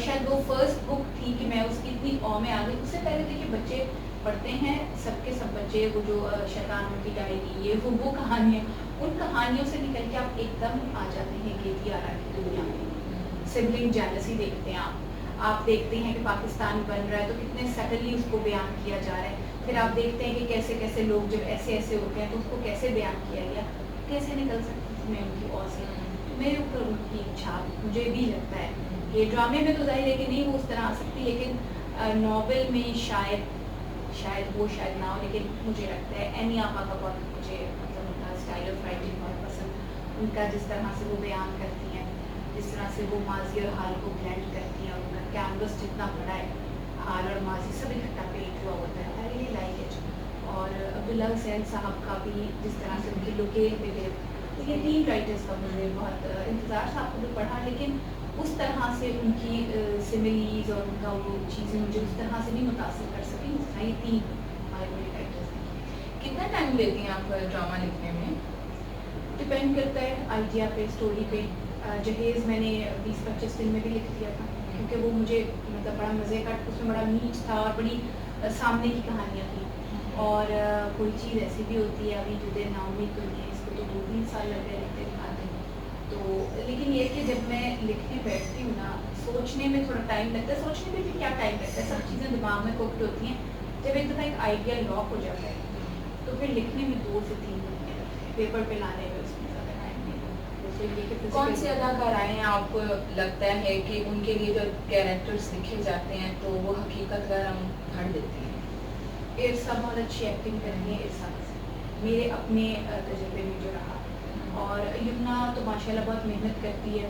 शायद वो फर्स्ट बुक थी कि मैं उसकी इतनी ऑ में आ गई। उससे पहले देखिए बच्चे पढ़ते हैं, सबके सब बच्चे वो जो शैतान की डायरी, ये वो कहानियाँ, उन कहानियों से निकल के आप एकदम आ जाते हैं खेती आरा की दुनिया में। सिबलिंग जेलसी देखते हैं आप देखते हैं कि पाकिस्तान बन रहा है तो कितने सटली उसको बयान किया जा रहा है। फिर आप देखते हैं कि कैसे कैसे लोग जब ऐसे ऐसे होते हैं तो उसको कैसे बयान किया गया, कैसे निकल सकती थी मैं उनकी ओर से, मेरे ऊपर उनकी छाप मुझे भी लगता है। ये ड्रामे में तो जाहिर है कि नहीं वो उस तरह आ सकती, लेकिन नॉवेल में शायद वो शायद ना हो, लेकिन मुझे लगता है एनी आपा का बहुत, मुझे मतलब उनका स्टाइल ऑफ राइटिंग बहुत पसंद, उनका जिस तरह से वो बयान करती हैं, जिस तरह से वो माजी और हाल को ब्लेंड करती हैं, और उनका कैनवस जितना बड़ा है, हाल और माजी सब इकट्ठा पेंट हुआ होता है, आई रियली लाइक इट। और अब्दुल्ला हुसैन साहब का भी जिस तरह से उनकी लुकें वगैरह, तो ये 3 राइटर्स का मुझे बहुत इंतज़ार था, आपको तो पढ़ा, लेकिन उस तरह से उनकी सिमिलीज और उनका वो चीज़ें मुझे उस तरह से नहीं मुतासिर कर सकी, जिस तरह ये 3 हमारे बड़े राइटर्स हैं। कितना टाइम लेती हैं आप ड्रामा लिखने में? डिपेंड करता है आइडिया पे, स्टोरी पे। जहेज़ मैंने 20-25 दिन में भी लिख दिया था, क्योंकि वो मुझे मतलब बड़ा मज़े का, उसमें बड़ा मीठ था और बड़ी सामने की कहानियाँ थी। और कोई चीज़ ऐसी भी होती है, अभी जुदे नाउमीद तो नहीं है, इसको तो 2-3 साल लग गए लिखते दिखाते। तो लेकिन ये कि जब मैं लिखने बैठती हूँ ना, सोचने में थोड़ा टाइम लगता है, सोचने में भी क्या टाइम लगता है, सब चीज़ें दिमाग में कुक्ड होती हैं। जब एक दफ़ा एक आइडिया लॉक हो जाता है तो फिर लिखने में 2 से 3 महीने लगते हैं, पेपर पे लाने में उसमें ज़्यादा टाइम नहीं लगता। जैसे ये कि कौन सी अदाकाराएँ आपको लगता है कि उनके लिए जो कैरेक्टर्स लिखे जाते हैं तो वो हकीकत का रंग भर देती हैं? इरसा बहुत अच्छी एक्टिंग करती है, इरसा मेरे अपने तजुर्बे में जो रहा। और यमुना तो माशाल्लाह बहुत मेहनत करती है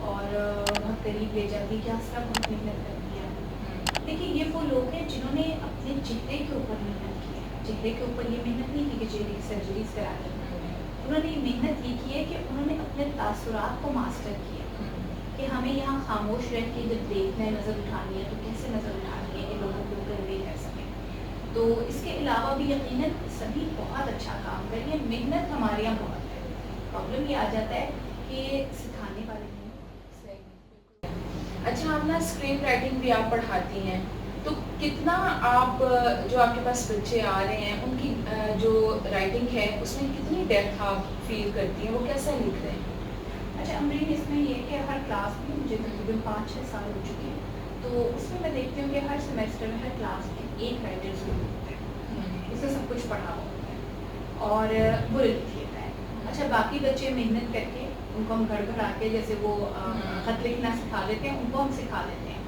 और बहुत करीब ले जाती है कि आसरा बहुत मेहनत करती है। देखिए ये वो लोग हैं जिन्होंने अपने चेहरे के ऊपर मेहनत की है। चेहरे के ऊपर ये मेहनत नहीं की कि चेहरे की सर्जरीज करा ली, उन्होंने ये मेहनत ये की है कि उन्होंने अपने तासुरात को मास्टर किया कि हमें यहाँ खामोश रह के जब देखना है, नज़र उठानी है तो कैसे नज़र उठानी है कि लोगों को कन्वे कर सकें। तो इसके अलावा भी यकीनन सभी बहुत अच्छा काम करिए, मेहनत हमारे यहाँ बहुत है। प्रॉब्लम ये आ जाता है कि सिखाने वाले नहीं। अच्छा, आप ना स्क्रीन राइटिंग भी आप पढ़ाती हैं, तो कितना आप जो आपके पास बच्चे आ रहे हैं उनकी जो राइटिंग है उसमें कितनी डेप्थ आप फील करती हैं, वो कैसा लिख रहे हैं? अच्छा अमरीन, इसमें ये है कि हर क्लास में मुझे तकरीबन 5-6 साल हो चुके हैं, तो उसमें मैं देखती हूँ कि हर सेमेस्टर में हर क्लास में एक राइटर जरूर होता है, उससे सब कुछ पढ़ा हुआ होता है और वो लिख लेता है। अच्छा, बाकी बच्चे मेहनत करके उनको हम घर घर आके जैसे वो खत लिखना सिखा देते हैं, उनको हम सिखा देते हैं,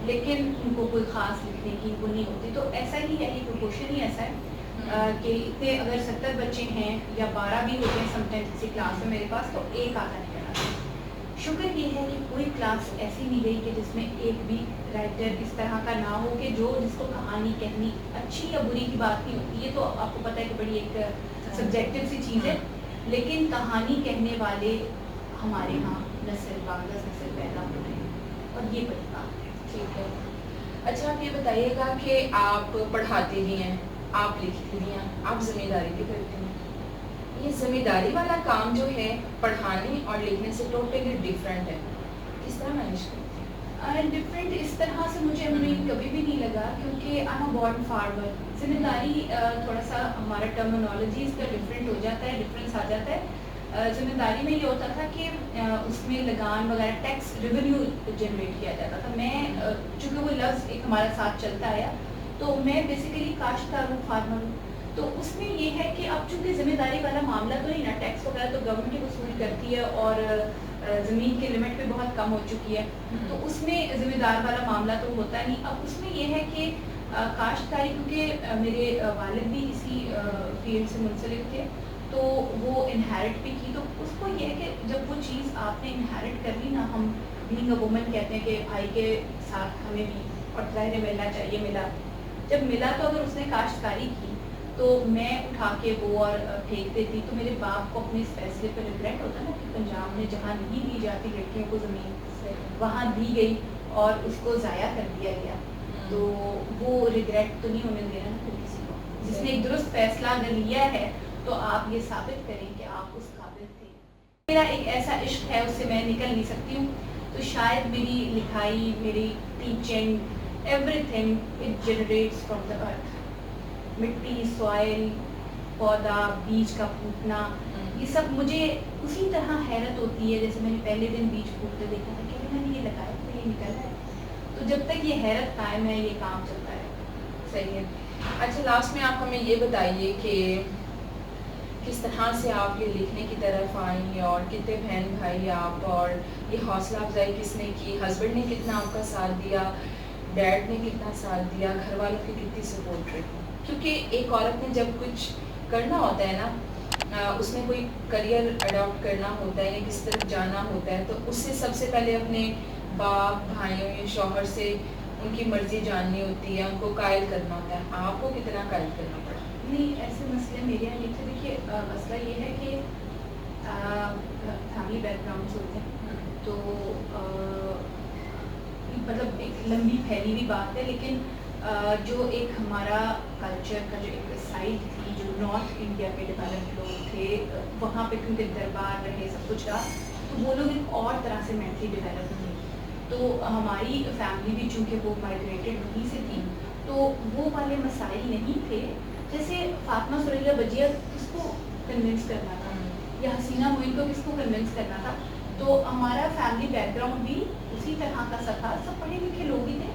लेकिन उनको कोई ख़ास लिखने की वो नहीं होती। तो ऐसा ही है, ये प्रोपोर्शन ही ऐसा है कि इतने अगर 70 बच्चे हैं या 12 भी होते हैं समटाइम्स किसी क्लास में मेरे पास, तो एक आधा निकल आता है। शुक्र ये है कि कोई क्लास ऐसी नहीं गई कि जिसमें एक भी राइटर इस तरह का ना हो कि जो जिसको कहानी कहनी अच्छी या बुरी की बात नहीं होती। ये तो आपको पता है कि बड़ी एक सब्जेक्टिव सी चीज़ है, लेकिन कहानी कहने वाले हमारे यहाँ नस्ल बांग्लादेश नस्ल पैदा हो रहे हैं और ये बड़ी बात है। ठीक है। अच्छा, आप ये बताइएगा कि आप पढ़ाती भी हैं, आप लिखती भी हैं, आप ज़िम्मेदारी भी करती हैं। ये ज़िम्मेदारी वाला काम जो है पढ़ाने और लिखने से टोटली डिफरेंट है, किस तरह मैनेज करती हैं? डिफरेंट इस तरह से मुझे अमरीन कभी भी नहीं लगा, क्योंकि I am a born farmer. जिम्मेदारी थोड़ा सा हमारा टर्मिनोलॉजी इसका डिफरेंट हो जाता है, डिफरेंस आ जाता है। जिम्मेदारी में ये होता था कि उसमें लगान वगैरह टैक्स रेवेन्यू जनरेट किया जाता था। मैं चूँकि वो लफ्ज़ एक हमारा साथ चलता आया, तो मैं बेसिकली काश्तकार हूँ, फार्मर हूँ। तो उसमें ये है कि अब चूँकि ज़िम्मेदारी वाला मामला तो नहीं ना, टैक्स वगैरह तो गवर्नमेंट ही वसूल करती है और ज़मीन की लिमिट भी बहुत कम हो चुकी है, तो उसमें ज़िम्मेदार वाला मामला तो होता नहीं। अब उसमें ये है कि काश्तकारी, क्योंकि मेरे वालिद भी इसी फील्ड से मुंसलिक थे, तो वो इनहेरिट भी की। तो उसको ये है कि जब वो चीज़ आपने इनहेरिट कर ली ना, हम बीइंग अ वुमन कहते हैं कि भाई के साथ हमें भी और ज़ाहिर मिलना चाहिए, मिला। जब मिला तो अगर उसने काश्तकारी की तो मैं उठा के वो और फेंक देती, तो मेरे बाप को अपने इस फैसले पर रिग्रेट होता ना कि पंजाब में जहाँ नहीं दी जाती लड़कियों को ज़मीन, वहाँ दी गई और उसको ज़ाया कर दिया गया। तो वो रिग्रेट तो नहीं होने देना ना फिर किसी को। जिसने एक दुरुस्त फैसला अगर लिया है तो आप ये साबित करें कि आप उस काबिल थे। मेरा एक ऐसा इश्क है, उससे मैं निकल नहीं सकती हूँ। तो शायद मेरी लिखाई, मेरी teaching, everything it generates from the earth. मिट्टी, सॉइल, पौधा, बीज का फूटना, ये सब मुझे उसी तरह हैरत होती है जैसे मैंने पहले दिन बीज फूटते देखा था कि मैंने ये लगाया तो ये निकल रहा है। तो जब तक ये हैरत कायम है, ये काम चलता है। सही है। अच्छा, लास्ट में आप हमें ये बताइए कि किस तरह से आप ये लिखने की तरफ आई और कितने बहन भाई आप, और ये हौसला अफजाई किसने की? हस्बैंड ने कितना आपका साथ दिया, डैड ने कितना साथ दिया, घर वालों की कितनी सपोर्ट रही? क्योंकि एक औरत ने जब कुछ करना होता है ना, उसमें कोई करियर अडॉप्ट करना होता है या किस तरफ जाना होता है, तो उससे सबसे पहले अपने बाप, भाइयों या शौहर से उनकी मर्ज़ी जाननी होती है, उनको कायल करना होता है। आपको कितना कायल करना पड़ा? नहीं, ऐसे मसले मेरे यहाँ नहीं थे। देखिए मसला ये है कि फैमिली बैकग्राउंड से होते हैं, तो मतलब एक लंबी फैली हुई बात है, लेकिन जो एक हमारा कल्चर का जो एक साइड थी, जो नॉर्थ इंडिया के डेवलप्ड लोग थे, वहाँ पे क्योंकि दरबार रहे, सब कुछ रहा, तो वो लोग एक और तरह से मेंटली डेवलप थे। तो हमारी फैमिली भी चूँकि वो माइग्रेटेड वहीं से थी, तो वो वाले मसाइल नहीं थे। जैसे फातिमा सुरैया बजिया किसको कन्विंस करना था, या हसीना मोइन को किसको कन्विंस करना था। तो हमारा फैमिली बैकग्राउंड भी उसी तरह का सा था, सब पढ़े लिखे लोग ही थे,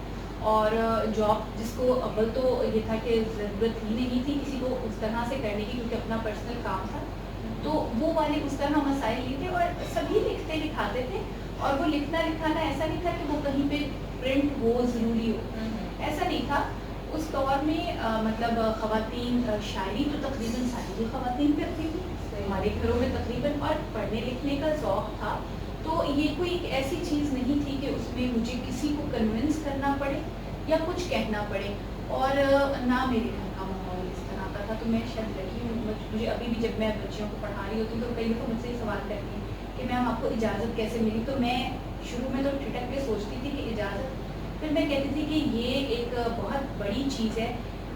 और जॉब जिसको अव्वल तो ये था कि ज़रूरत ही नहीं थी किसी को उस तरह से करने की, क्योंकि अपना पर्सनल काम था। तो वो वाले उस तरह मसाइल नहीं थे, और सभी लिखते लिखाते थे, और वो लिखना लिखाना ऐसा नहीं था कि वो कहीं पे प्रिंट हो, ज़रूरी हो, ऐसा नहीं था। उस दौर में मतलब ख़वातीन शायरी तो तकरीबन सारी ही ख़वातीन करती थी हमारे घरों में तकरीबन, और पढ़ने लिखने का शौक़ था। तो ये कोई एक ऐसी चीज़ नहीं थी कि उसमें मुझे किसी को कन्विंस करना पड़े या कुछ कहना पड़े, और ना मेरे घर का माहौल इस तरह का था। तो मैं शायद लगी हूँ, मुझे अभी भी जब मैं बच्चियों को पढ़ा रही होती हूँ तो कई दफ़ा मुझसे ये सवाल करती हैं कि मैम आपको इजाज़त कैसे मिली? तो मैं शुरू में तो ठिठक के सोचती थी कि इजाज़त, फिर मैं कहती थी कि ये एक बहुत बड़ी चीज़ है,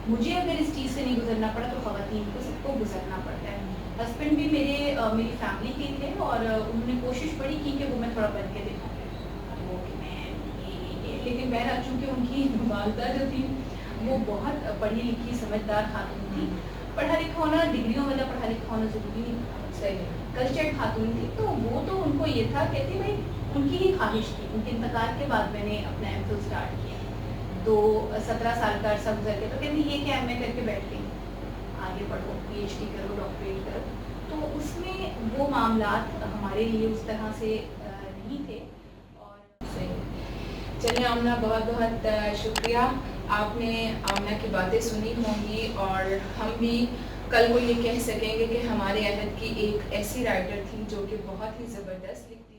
मुझे अगर इस चीज़ से नहीं गुज़रना पड़ा तो ख़वातीन को सबको गुज़रना पड़ता है। हस्बैंड भी मेरी फैमिली के थे, और उन्होंने कोशिश बड़ी की कि वो मैं थोड़ा बन के दिखाऊँ, तो कि मैं ये लेकिन बहरहाल चूँकि उनकी वालिदा जो थी वो बहुत पढ़ी लिखी समझदार खातून थी। पढ़ा लिखा होना, डिग्रियों वाला पढ़ा लिखा होना ज़रूरी नहीं था। सही। कल्चर्ड खातून थी, तो वो तो उनको ये था, कहती भाई उनकी ही ख्वाहिश थी। उनके इंतकाल के बाद मैंने अपना एमफिल स्टार्ट किया, तो 17 साल का अरसा गुजर गया, तो कहती ये क्या मैं करके बैठ गई, आगे पढ़ो, पीएचडी करो, डॉक्टरेट करो। तो उसमें वो मामलात हमारे लिए उस तरह से नहीं थे। और सही। चलिए आमना, बहुत-बहुत शुक्रिया। आपने आमना की बातें सुनी होंगी, और हम भी कल को ये कह सकेंगे कि हमारे अहद की एक ऐसी राइटर थी जो कि बहुत ही ज़बरदस्त लिखती